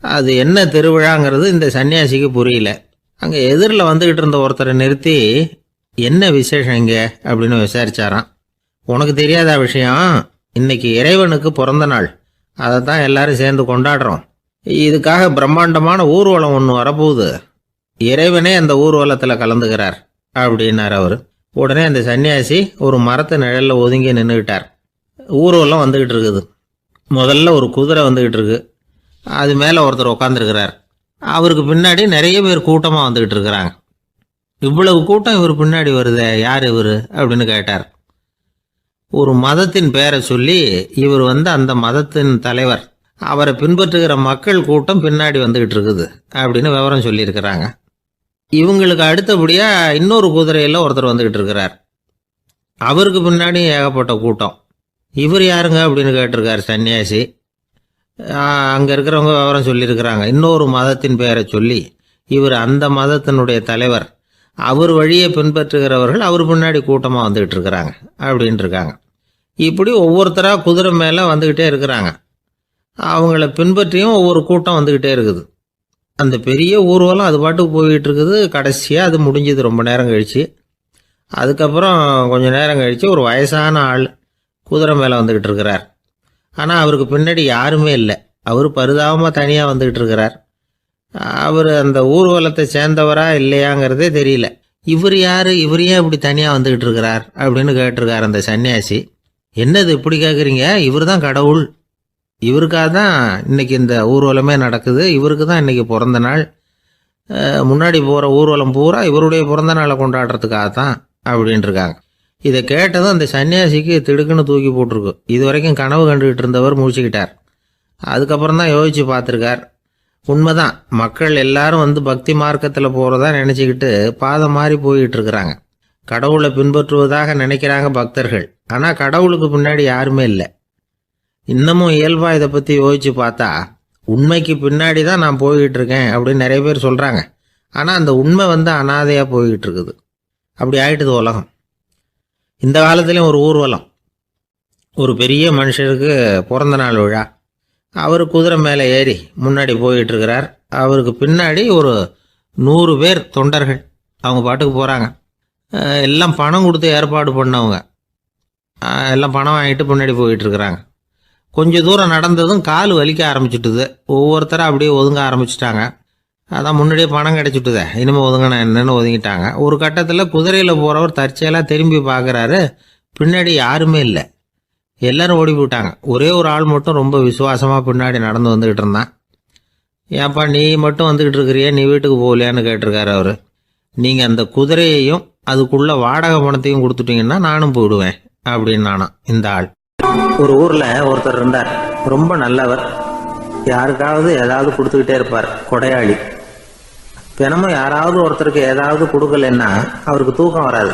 Speaker 2: அது என்ன திருவிழாங்கிறது இந்த சன்னியாசிக்கு புரியல. அங்கே எதிரில் வந்துக்கிட்டு இருந்த ஒருத்தரை நிறுத்தி, என்ன விசேஷம் இங்கே அப்படின்னு விசாரிச்சாராம். உனக்கு தெரியாத விஷயம், இன்னைக்கு இறைவனுக்கு பிறந்த நாள், அதை தான் எல்லாரும் சேர்ந்து கொண்டாடுறோம். இதுக்காக பிரம்மாண்டமான ஊர்வலம் ஒன்று வரப்போகுது. இறைவனே அந்த ஊர்வலத்தில் கலந்துக்கிறார் அப்படின்னார் அவர். உடனே அந்த சன்னியாசி ஒரு மரத்து நிழலில் ஒதுங்கி நின்றுக்கிட்டார். ஊர்வலம் வந்துக்கிட்டு இருக்குது. முதல்ல ஒரு குதிரை வந்துக்கிட்டு இருக்கு. அது மேலே ஒருத்தர் உட்காந்துருக்கிறார்.
Speaker 1: அவருக்கு பின்னாடி நிறைய பேர் கூட்டமாக வந்துக்கிட்டு இருக்கிறாங்க. இவ்வளவு கூட்டம் இவர் பின்னாடி வருதே, யார் இவர் அப்படின்னு கேட்டார். ஒரு மதத்தின் பேரை சொல்லி இவர் அந்த மதத்தின் தலைவர், அவரை பின்பற்றுகிற மக்கள் கூட்டம் பின்னாடி வந்துக்கிட்டு இருக்குது அப்படின்னு விவரம் சொல்லியிருக்கிறாங்க. இவங்களுக்கு அடுத்தபடியாக இன்னொரு குதிரையில் ஒருத்தர் வந்துக்கிட்டு இருக்கிறார். அவருக்கு பின்னாடி ஏகப்பட்ட கூட்டம். இவர் யாருங்க அப்படின்னு கேட்டிருக்கார் சன்னியாசி. அங்கே இருக்கிறவங்க விவரம் சொல்லியிருக்கிறாங்க. இன்னொரு மதத்தின் பெயரை சொல்லி இவர் அந்த மதத்தினுடைய தலைவர், அவர் வழியை பின்பற்றுகிறவர்கள் அவர் பின்னாடி கூட்டமாக வந்துக்கிட்டு இருக்கிறாங்க அப்படின்ட்டு இருக்காங்க. இப்படி ஒவ்வொருத்தராக குதிரை மேலே வந்துக்கிட்டே இருக்கிறாங்க. அவங்கள பின்பற்றியும் ஒவ்வொரு கூட்டம் வந்துக்கிட்டே இருக்குது. அந்த பெரிய ஊர்வலம் அது பாட்டுக்கு போய்கிட்டு இருக்குது. கடைசியாக அது முடிஞ்சது ரொம்ப நேரம் கழித்து. அதுக்கப்புறம் கொஞ்சம் நேரம் கழித்து ஒரு வயசான ஆள் குதிரை மேலே வந்துக்கிட்டு இருக்கிறார். ஆனால் அவருக்கு பின்னாடி யாருமே இல்லை. அவர் பரிதாபமாக தனியாக வந்துக்கிட்டு இருக்கிறார். அவர் அந்த ஊர்வலத்தை சேர்ந்தவரா இல்லையாங்கிறதே தெரியல. இவர் யார், இவர் ஏன் இப்படி தனியாக வந்துக்கிட்டு இருக்கிறார் அப்படின்னு கேட்டிருக்கார் அந்த சன்னியாசி. என்னது இப்படி கேட்குறீங்க? இவர் தான் கடவுள். இவருக்காக தான் இன்றைக்கி இந்த ஊர்வலமே நடக்குது. இவருக்கு தான் இன்றைக்கி பிறந்த நாள். முன்னாடி போகிற ஊர்வலம் பூரா இவருடைய பிறந்த நாளை கொண்டாடுறதுக்காக தான் அப்படின்ட்டுருக்காங்க. இதை கேட்டதும் அந்த சன்னியாசிக்கு திடுக்குன்னு தூக்கி போட்டிருக்கு. இது வரைக்கும் கனவு கண்டுகிட்டு இருந்தவர் முடிச்சுக்கிட்டார். அதுக்கப்புறம் தான் யோசித்து பார்த்துருக்கார். உண்மைதான், மக்கள் எல்லாரும் பக்தி மார்க்கத்தில் போகிறதா நினச்சிக்கிட்டு பாதம் மாறி போய்கிட்டு இருக்கிறாங்க. கடவுளை பின்பற்றுவதாக நினைக்கிறாங்க பக்தர்கள். ஆனால் கடவுளுக்கு பின்னாடி யாருமே இல்லை. இன்னமும் இயல்பாக இதை பற்றி யோசித்து பார்த்தா உண்மைக்கு பின்னாடி தான் நான் போய்கிட்டு இருக்கேன் அப்படின்னு நிறைய பேர் சொல்கிறாங்க. ஆனால் அந்த உண்மை அனாதையாக போய்கிட்டு இருக்குது. அப்படி ஆயிட்டுது உலகம். இந்த காலத்துலேயும் ஒரு ஊர்வலம், ஒரு பெரிய மனுஷருக்கு பிறந்த நாள் விழா. அவர் குதிரை மேலே ஏறி முன்னாடி போய்கிட்டு இருக்கிறார். அவருக்கு பின்னாடி ஒரு 100 பேர் தொண்டர்கள் அவங்க பாட்டுக்கு போகிறாங்க. எல்லாம் பணம் கொடுத்து ஏற்பாடு பண்ணவங்க. எல்லாம் பணம் வாங்கிட்டு முன்னாடி போயிட்டு இருக்கிறாங்க. கொஞ்சம் தூரம் நடந்ததும் கால் வலிக்க ஆரம்பிச்சுட்டுது. ஒவ்வொருத்தரும் அப்படியே ஒதுங்க ஆரம்பிச்சிட்டாங்க. அதான் முன்னாடியே பணம் கிடைச்சிட்டுதே, இனிமேல் ஒதுங்கினா என்னன்னு ஒதுங்கிட்டாங்க. ஒரு கட்டத்தில் குதிரையில் போகிறவர் தற்செயலாக திரும்பி பார்க்குறாரு. பின்னாடி யாருமே இல்லை. எல்லாரும் ஓடி போயிட்டாங்க. ஒரே ஒரு ஆள் மட்டும் ரொம்ப விசுவாசமாக பின்னாடி நடந்து வந்துக்கிட்டு இருந்தான். ஏன்ப்பா நீ மட்டும் வந்துக்கிட்டு இருக்கிறியே, நீ வீட்டுக்கு போகலையான்னு கேட்டிருக்காரு அவர். நீங்கள் அந்த குதிரையையும் அதுக்குள்ளே வாடகை பணத்தையும் கொடுத்துட்டீங்கன்னா நானும் போயிடுவேன் அப்படின்னு நானாம் இந்த ஆள்.
Speaker 2: ஒரு ஊரில் ஒருத்தர் இருந்தார். ரொம்ப நல்லவர். யாருக்காவது ஏதாவது கொடுத்துக்கிட்டே இருப்பார். கொடையாளி. தினமும் யாராவது ஒருத்தருக்கு ஏதாவது கொடுக்கலன்னா அவருக்கு தூக்கம் வராது.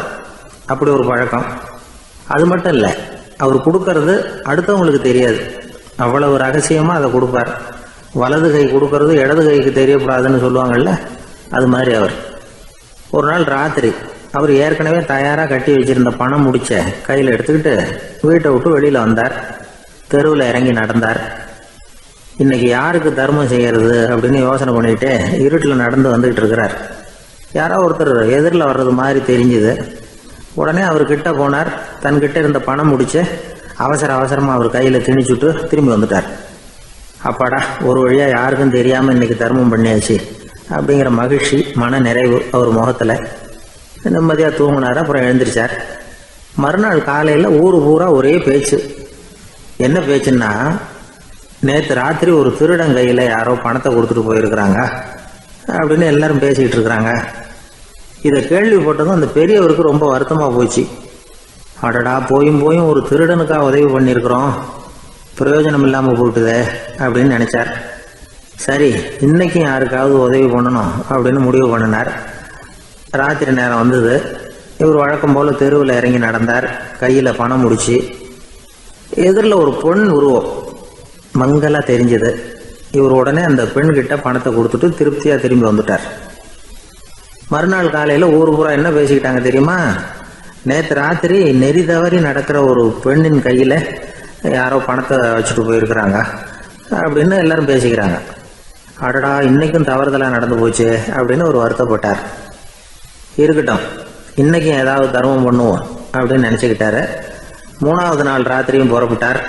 Speaker 2: அப்படி ஒரு பழக்கம். அது மட்டும் இல்லை, அவர் கொடுக்கறது அடுத்தவங்களுக்கு தெரியாது. அவ்வளவு ரகசியமாக அதை கொடுப்பார். வலது கை கொடுக்கறது இடது கைக்கு தெரியக்கூடாதுன்னு சொல்லுவாங்கள்ல, அது மாதிரி அவர். ஒரு நாள் ராத்திரி அவர் ஏற்கனவே தயாராக கட்டி வச்சிருந்த பணம் முடிச்ச கையில் எடுத்துக்கிட்டு வீட்டை விட்டு வெளியில் வந்தார். தெருவில் இறங்கி நடந்தார். இன்னைக்கு யாருக்கு தர்மம் செய்யறது அப்படின்னு யோசனை பண்ணிட்டு இருட்டில் நடந்து வந்துகிட்டு இருக்கிறார். யாரோ ஒருத்தர் எதிரில் வர்றது மாதிரி தெரிஞ்சுது. உடனே அவர் கிட்ட போனார். தன்கிட்ட இருந்த பணம் முடிச்சு அவசரமாக அவர் கையில் திணிச்சுட்டு திரும்பி வந்துட்டார். அப்பாடா, ஒரு வழியாக யாருக்கும் தெரியாமல் இன்னைக்கு தர்மம் பண்ணியாச்சு அப்படிங்கிற மகிழ்ச்சி, மன நிறைவு அவர் முகத்தில். நிம்மதியாக தூங்கினார். அப்புறம் எழுந்திரிச்சார். மறுநாள் காலையில் ஊர் பூரா ஒரே பேச்சு. என்ன பேச்சுன்னா, நேற்று ராத்திரி ஒரு திருடன் கையில் யாரோ பணத்தை கொடுத்துட்டு போயிருக்கிறாங்க அப்படின்னு எல்லாரும் பேசிக்கிட்டு இருக்கிறாங்க. இதை கேள்விப்பட்டதும் அந்த பெரியவருக்கு ரொம்ப வருத்தமாக போச்சு. அடடா, போயும் ஒரு திருடனுக்காக உதவி பண்ணியிருக்கிறோம், பிரயோஜனம் இல்லாமல் போட்டுதே அப்படின்னு நினச்சார். சரி, இன்னைக்கும் யாருக்காவது உதவி பண்ணணும் அப்படின்னு முடிவு பண்ணினார். ராத்திரி நேரம் வந்தது. இவர் வழக்கம் போல் தெருவில் இறங்கி நடந்தார். கையில் பணம் முடிச்சு. எதிரில் ஒரு பெண் உருவம் மங்கலாக தெரிஞ்சது. இவர் உடனே அந்த பெண்கிட்ட பணத்தை கொடுத்துட்டு திருப்தியாக திரும்பி வந்துட்டார். மறுநாள் காலையில் ஊர் பூரா என்ன பேசிக்கிட்டாங்க தெரியுமா? நேற்று ராத்திரி நெறி தவறி நடக்கிற ஒரு பெண்ணின் கையில் யாரோ பணத்தை வச்சுட்டு போயிருக்கிறாங்க அப்படின்னு எல்லாரும் பேசிக்கிறாங்க. அடடா, இன்னைக்கும் தவறுதலாக நடந்து போச்சு அப்படின்னு ஒரு வருத்தப்பட்டார். இருக்கட்டும், இன்னைக்கும் ஏதாவது தர்மம் பண்ணுவோம் அப்படின்னு நினச்சிக்கிட்டாரு. 3வது நாள் ராத்திரியும் புறப்பட்டார்.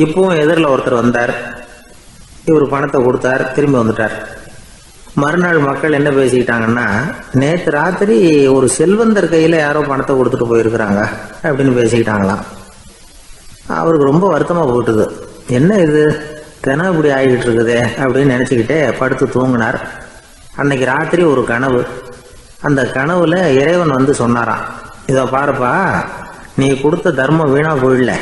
Speaker 2: இப்பவும் எதிரில் ஒருத்தர் வந்தார். இவர் பணத்தை கொடுத்தார், திரும்பி வந்துட்டார். மறுநாள் மக்கள் என்ன பேசிக்கிட்டாங்கன்னா, நேற்று ராத்திரி ஒரு செல்வந்தர் கையில் யாரோ பணத்தை கொடுத்துட்டு போயிருக்கிறாங்க அப்படின்னு பேசிக்கிட்டாங்களாம். அவருக்கு ரொம்ப வருத்தமாக போட்டுது. என்ன இது, தினம் இப்படி ஆகிட்டு இருக்குதே அப்படின்னு நினச்சிக்கிட்டே படுத்து தூங்கினார். அன்னைக்கு ராத்திரி ஒரு கனவு. அந்த கனவுல இறைவன் வந்து சொன்னாராம், இதை பாருப்பா, நீ கொடுத்த தர்மம் வீணா போயிடல.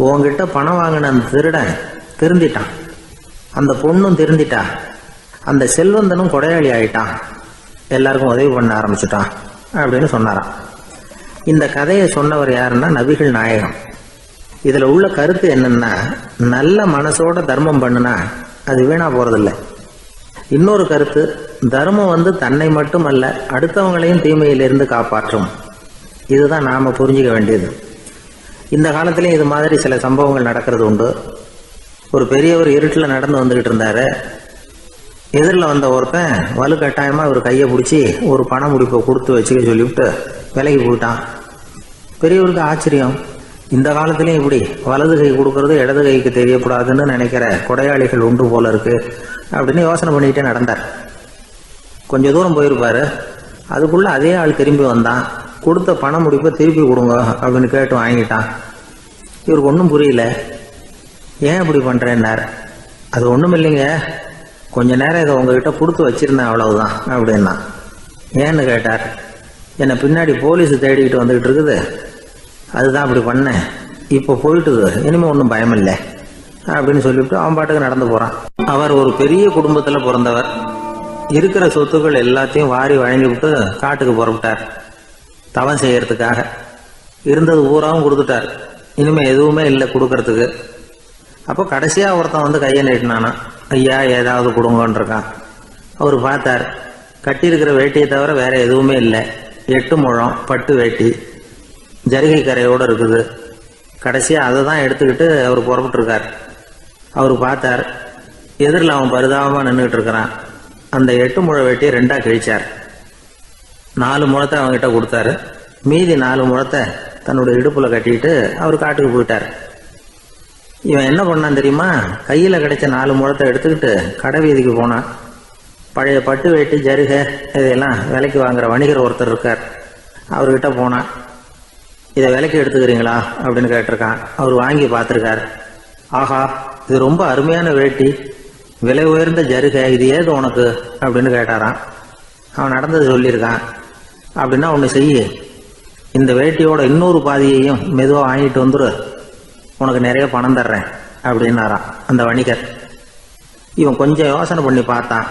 Speaker 2: உன்கிட்ட பணம் வாங்கின அந்த திருடன் திருந்திட்டான், அந்த பொண்ணும் திருந்திட்டா, அந்த செல்வந்தனும் கொடையாளி ஆயிட்டான், எல்லாருக்கும் உதவி பண்ண ஆரம்பிச்சுட்டான் அப்படின்னு சொன்னாராம். இந்த கதையை சொன்னவர் யாருன்னா நபிகள் நாயகம். இதுல உள்ள கருத்து என்னன்னா, நல்ல மனசோட தர்மம் பண்ணுனா அது வீணா போறதில்லை. இன்னொரு கருத்து, தர்மம் வந்து தன்னை மட்டுமல்ல அடுத்தவங்களையும் தீமையிலிருந்து காப்பாற்றும். இதுதான் நாம புரிஞ்சுக்க வேண்டியது. இந்த காலத்திலேயும் இது மாதிரி சில சம்பவங்கள் நடக்கிறது உண்டு. ஒரு பெரியவர் இருட்டில் நடந்து வந்துகிட்டு இருந்தாரு. எதிரில் வந்த ஒருத்தன் வலுக்கட்டாயமா ஒரு கையை பிடிச்சி ஒரு பண முடிப்பை கொடுத்து வச்சுக்க சொல்லிவிட்டு விலைக்கு போயிட்டான். பெரியவருக்கு ஆச்சரியம், இந்த காலத்திலையும் இப்படி வலது கை கொடுக்கறது இடது கைக்கு தெரியக்கூடாதுன்னு நினைக்கிற கொடையாளிகள் உண்டு போல இருக்கு அப்படின்னு யோசனை பண்ணிக்கிட்டே நடந்தார். கொஞ்ச தூரம் போயிருப்பாரு. அதுக்குள்ள அதே ஆள் திரும்பி வந்தான். கொடுத்த பண முடிப்பை திருப்பி கொடுங்க அப்படின்னு கேட்டு வாங்கிட்டான். இவருக்கு ஒன்றும் புரியல. ஏன் இப்படி பண்றேன்னார். அது ஒன்றும் இல்லைங்க, கொஞ்ச நேரம் இதை உங்ககிட்ட கொடுத்து வச்சிருந்தேன் அவ்வளவுதான் அப்படின்னா. ஏன்னு கேட்டார். என்னை பின்னாடி போலீஸ் தேடிக்கிட்டு வந்துகிட்டு இருக்குது, அதுதான் அப்படி பண்ணேன், இப்போ போயிட்டுது, இனிமே ஒன்றும் பயமில்லை அப்படின்னு சொல்லிவிட்டு அவன் பாட்டுக்கு நடந்து போறான். அவர் ஒரு பெரிய குடும்பத்தில் பிறந்தவர். இருக்கிற சொத்துக்கள் எல்லாத்தையும் வாரி வழங்கி விட்டு காட்டுக்கு புறப்பட்டார் தவம் செய்யறதுக்காக. இருந்தது ஊராவும் கொடுத்துட்டார், இனிமே எதுவுமே இல்லை கொடுக்கறதுக்கு. அப்போ கடைசியா ஒருத்தன் வந்து கையை நீட்டினானா, ஐயா ஏதாவது கொடுங்கன்னு இருக்கான். அவர் பார்த்தார், கட்டியிருக்கிற வேட்டியை தவிர வேற எதுவுமே இல்லை. 8 முழம் பட்டு வேட்டி ஜரிகை கரையோடு இருக்குது. கடைசியா அதை தான் எடுத்துக்கிட்டு அவர் புறப்பட்டு இருக்கார். அவர் பார்த்தார், எதிரில் அவன் பரிதாபமா நின்றுட்டு இருக்கிறான். அந்த 8 முழ வேட்டியை 2ஆ கிழிச்சார். 4 முழத்தை அவங்ககிட்ட கொடுத்தாரு. மீதி 4 முழத்தை தன்னுடைய இடுப்புல கட்டிட்டு அவர் காட்டுக்கு போயிட்டார். இவன் என்ன பண்ணான் தெரியுமா, கையில கிடைச்ச 4 முழத்தை எடுத்துக்கிட்டு கடை வீதிக்கு போனான். பழைய பட்டு வேட்டி ஜருகை இதையெல்லாம் விலைக்கு வாங்குற வணிகர் ஒருத்தர் இருக்கார். அவர்கிட்ட போனான். இதை விலைக்கு எடுத்துக்கிறீங்களா அப்படின்னு கேட்டிருக்கான். அவர் வாங்கி பார்த்துருக்காரு. ஆஹா, இது ரொம்ப அருமையான வேட்டி, விலை உயர்ந்த ஜருகை, இது ஏது உனக்கு அப்படின்னு கேட்டாரான். அவன் நடந்தது சொல்லியிருக்கான். அப்படின்னா ஒன்று செய்ய, இந்த வேட்டியோட இன்னொரு பாதியையும் மெதுவாக வாங்கிட்டு வந்துரு, உனக்கு நிறைய பணம் தர்றேன் அப்படின்னாரான் அந்த வணிகர். இவன் கொஞ்சம் யோசனை பண்ணி பார்த்தான்.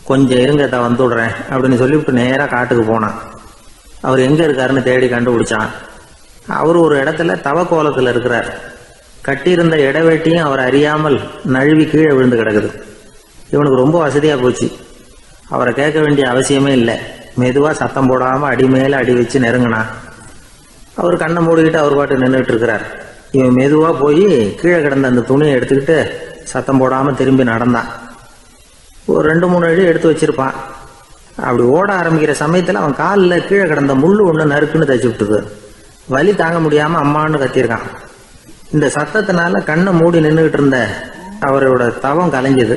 Speaker 2: கொஞ்சம் இருங்க, வந்துடுறேன் அப்படின்னு சொல்லிவிட்டு நேராக காட்டுக்கு போனான். அவர் எங்கே இருக்காருன்னு தேடி கண்டுபிடிச்சான். அவர் ஒரு இடத்துல தவக்கோலத்தில் இருக்கிறார். கட்டியிருந்த இடவேட்டியும் அவர் அறியாமல் நழுவி கீழே விழுந்து கிடக்குது. இவனுக்கு ரொம்ப வசதியாக போச்சு. அவரை கேட்க வேண்டிய அவசியமே இல்லை. மெதுவாக சத்தம் போடாமல் அடி மேலே அடி வச்சு நெருங்கினான். அவர் கண்ணை மூடிக்கிட்டு அவர் பாட்டு நின்றுட்டு இருக்கிறார். இவன் மெதுவாக போய் கீழே கிடந்த அந்த துணியை எடுத்துக்கிட்டு சத்தம் போடாமல் திரும்பி நடந்தான். ஒரு 2-3 அடி எடுத்து வச்சிருப்பான். அப்படி ஓட ஆரம்பிக்கிற சமயத்தில் அவன் காலில் கீழே கிடந்த முள்ளு ஒன்று நறுக்குன்னு தச்சு விட்டுது. வலி தாங்க முடியாமல் அம்மான்னு கத்தியிருக்கான். இந்த சத்தத்தினால கண்ணை மூடி நின்றுகிட்டு இருந்த அவரோட தவம் கலைஞ்சது.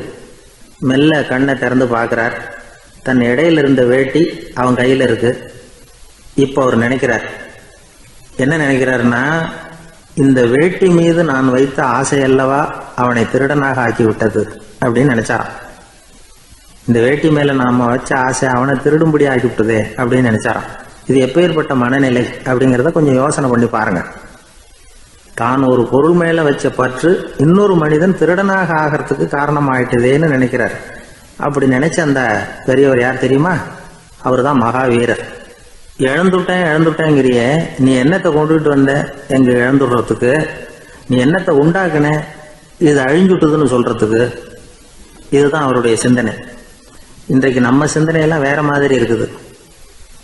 Speaker 2: மெல்ல கண்ணை திறந்து பார்க்கிறார். தன் இடையில இருந்த வேட்டி அவன் கையில் இருக்கு. இப்போ அவர் நினைக்கிறார், என்ன நினைக்கிறாருன்னா, இந்த வேட்டி மீது நான் வைத்த ஆசை அல்லவா அவனை திருடனாக ஆக்கி விட்டது அப்படின்னு நினைச்சாராம். இந்த வேட்டி மேல நாம வச்ச ஆசை அவனை திருடும்படி ஆக்கி விட்டதே அப்படின்னு நினைச்சாராம். இது எப்பேற்பட்ட மனநிலை அப்படிங்கிறத கொஞ்சம் யோசனை பண்ணி பாருங்க. தான் ஒரு பொருள் மேல வச்ச பற்று இன்னொரு மனிதன் திருடனாக ஆகிறதுக்கு காரணம் ஆயிட்டதேன்னு நினைக்கிறார். அப்படி நினைச்ச அந்த பெரியவர் யார் தெரியுமா? அவர் தான் மகாவீரர். இழந்துட்டேங்கிறிய, நீ என்னத்தை கொண்டுகிட்டு வந்த எங்க இழந்துடுறதுக்கு? நீ என்னத்தை உண்டாக்குன இது அழிஞ்சுட்டுதுன்னு சொல்றதுக்கு? இதுதான் அவருடைய சிந்தனை. இன்றைக்கு நம்ம சிந்தனையெல்லாம் வேற மாதிரி இருக்குது.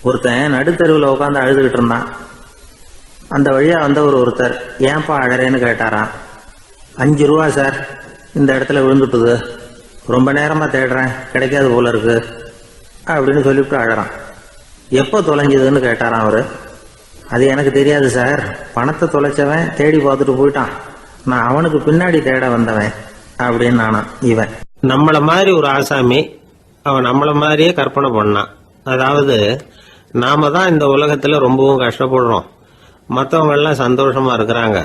Speaker 2: ஒருத்தன் நடுத்தருவில் உட்காந்து அழுதுகிட்டு இருந்தான். அந்த வழியா வந்தவர் ஒருத்தர், ஏன்பா அழறேன்னு கேட்டாராம். 5 ரூபா சார், இந்த இடத்துல விழுந்துட்டுது, ரொம்ப நேரமா தேடுறேன், கிடைக்காது போல இருக்கு அப்படின்னு சொல்லிவிட்டு அழறான். எப்போ தொலைஞ்சதுன்னு கேட்டாராம் அவரு. அது எனக்கு தெரியாது சார், பணத்தை தொலைச்சவன் தேடி பார்த்துட்டு போயிட்டான், நான் அவனுக்கு பின்னாடி தேட வந்தவன் அப்படின்னு நானாம் இவன்.
Speaker 1: நம்மள மாதிரி ஒரு ஆசாமி அவன் நம்மள மாதிரியே கற்பனை பண்ணான். அதாவது நாம தான் இந்த உலகத்துல ரொம்பவும் கஷ்டப்படுறோம், மற்றவங்க எல்லாம் சந்தோஷமா இருக்கிறாங்க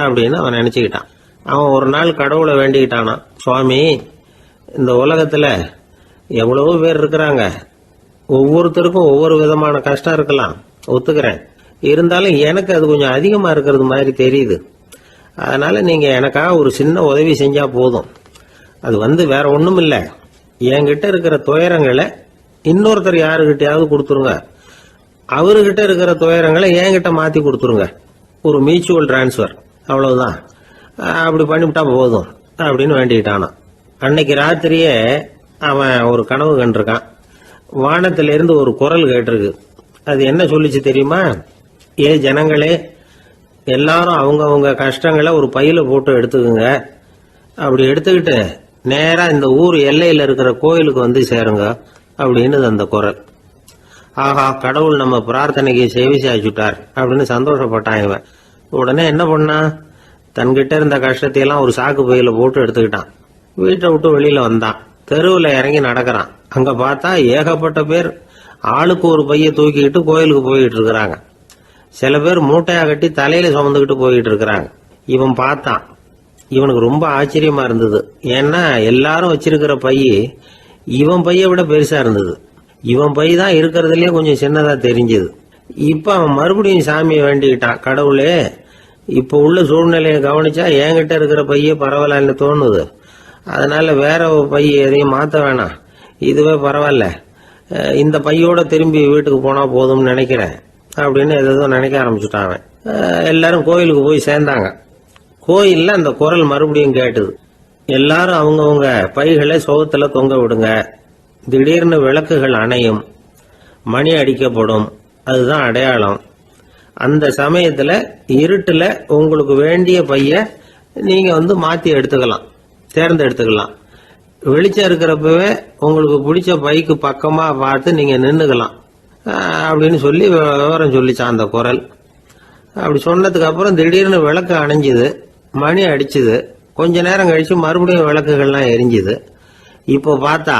Speaker 1: அப்படின்னு அவன் நினைச்சுக்கிட்டான். அவன் ஒரு நாள் கடவுளை வேண்டிக்கிட்டானான், சுவாமி, இந்த உலகத்துல எவ்வளவோ பேர் இருக்கிறாங்க, ஒவ்வொருத்தருக்கும் ஒவ்வொரு விதமான கஷ்டம் இருக்கலாம், ஒத்துக்கிறேன். இருந்தாலும் எனக்கு அது கொஞ்சம் அதிகமா இருக்கிறது மாதிரி தெரியுது. அதனால நீங்க எனக்காக ஒரு சின்ன உதவி செஞ்சா போதும். அது வேற ஒண்ணும் இல்ல, என்கிட்ட இருக்கிற துயரங்களை இன்னொருத்தர் யாருகிட்டயாவது கொடுத்துருங்க, அவர்கிட்ட இருக்கிற துயரங்களை என்கிட்ட மாத்தி கொடுத்துருங்க. ஒரு மியூச்சுவல் டிரான்ஸ்பர், அவ்வளவுதான். அப்படி பண்ணிவிட்டா போதும் அப்படின்னு வேண்டிக்கிட்டானான். அன்னைக்கு ராத்திரியே அவன் ஒரு கனவு கண்டிருக்கான். வானத்திலிருந்து ஒரு குரல் கேட்டிருக்கு. அது என்ன சொல்லிச்சு தெரியுமா? ஏ ஜனங்களே, எல்லாரும் அவங்கவங்க கஷ்டங்களை ஒரு பையில போட்டு எடுத்துக்குங்க. அப்படி எடுத்துக்கிட்டு நேரா இந்த ஊர் எல்லையில இருக்கிற கோயிலுக்கு வந்து சேருங்க அப்படின்னு அந்த குரல். ஆஹா, கடவுள் நம்ம பிரார்த்தனைக்கு செவி சாய்ச்சுட்டார் அப்படின்னு சந்தோஷப்பட்டான் இவன். உடனே என்ன பண்ணா, தன்கிட்ட இருந்த கஷ்டத்தையெல்லாம் ஒரு சாக்கு பையில போட்டு எடுத்துக்கிட்டான். வீட்டை விட்டு வெளியில வந்தான். தெருவில் இறங்கி நடக்கிறான். அங்க பார்த்தா ஏகப்பட்ட பேர் ஆளுக்கு ஒரு பைய தூக்கிக்கிட்டு கோயிலுக்கு போயிட்டு இருக்கிறாங்க. சில பேர் மூட்டையா கட்டி தலையில சுமந்துக்கிட்டு போயிட்டு இருக்கிறாங்க. இவன் பார்த்தான். இவனுக்கு ரொம்ப ஆச்சரியமா இருந்தது. ஏன்னா எல்லாரும் வச்சிருக்கிற பைய இவன் பைய விட பெருசா இருந்தது. இவன் பை தான் இருக்கிறதுலயே கொஞ்சம் சின்னதா தெரிஞ்சது. இப்ப அவன் மறுபடியும் சாமியை வேண்டிக்கிட்டான், கடவுளே, இப்ப உள்ள சூழ்நிலையை கவனிச்சா என்கிட்ட இருக்கிற பைய பரவாயில்லன்னு தோணுது. அதனால வேற பை எதையும் மாத்த வேணாம், இதுவே பரவாயில்ல, இந்த பையோட திரும்பி வீட்டுக்கு போனா போதும்னு நினைக்கிறேன் அப்படின்னு ஏதோ நினைக்க ஆரம்பிச்சுட்டான் அவன். எல்லாரும் கோயிலுக்கு போய் சேர்ந்தாங்க. கோயில்ல அந்த குரல் மறுபடியும் கேட்டுது. எல்லாரும் அவங்கவுங்க பைகளை சுவத்துல தொங்க விடுங்க. திடீர்னு விளக்குகள் அணையும், மணி அடிக்கப்படும், அதுதான் அடையாளம். அந்த சமயத்துல இருட்டுல உங்களுக்கு வேண்டிய பைய நீங்க மாத்தி எடுத்துக்கலாம், தேர்ந்தெடுத்துக்கலாம். வெளிச்சம் இருக்கிறப்பவே உங்களுக்கு பிடிச்ச பைக்கு பக்கமா பார்த்து நீங்க நின்னுக்கலாம் அப்படின்னு சொல்லி விவரம் சொல்லிச்சான் அந்த குரல். அப்படி சொன்னதுக்கு அப்புறம் திடீர்னு விளக்கு அணைஞ்சுது, மணி அடிச்சுது. கொஞ்ச நேரம் கழிச்சு மறுபடியும் விளக்குகள்லாம் எரிஞ்சுது. இப்போ பார்த்தா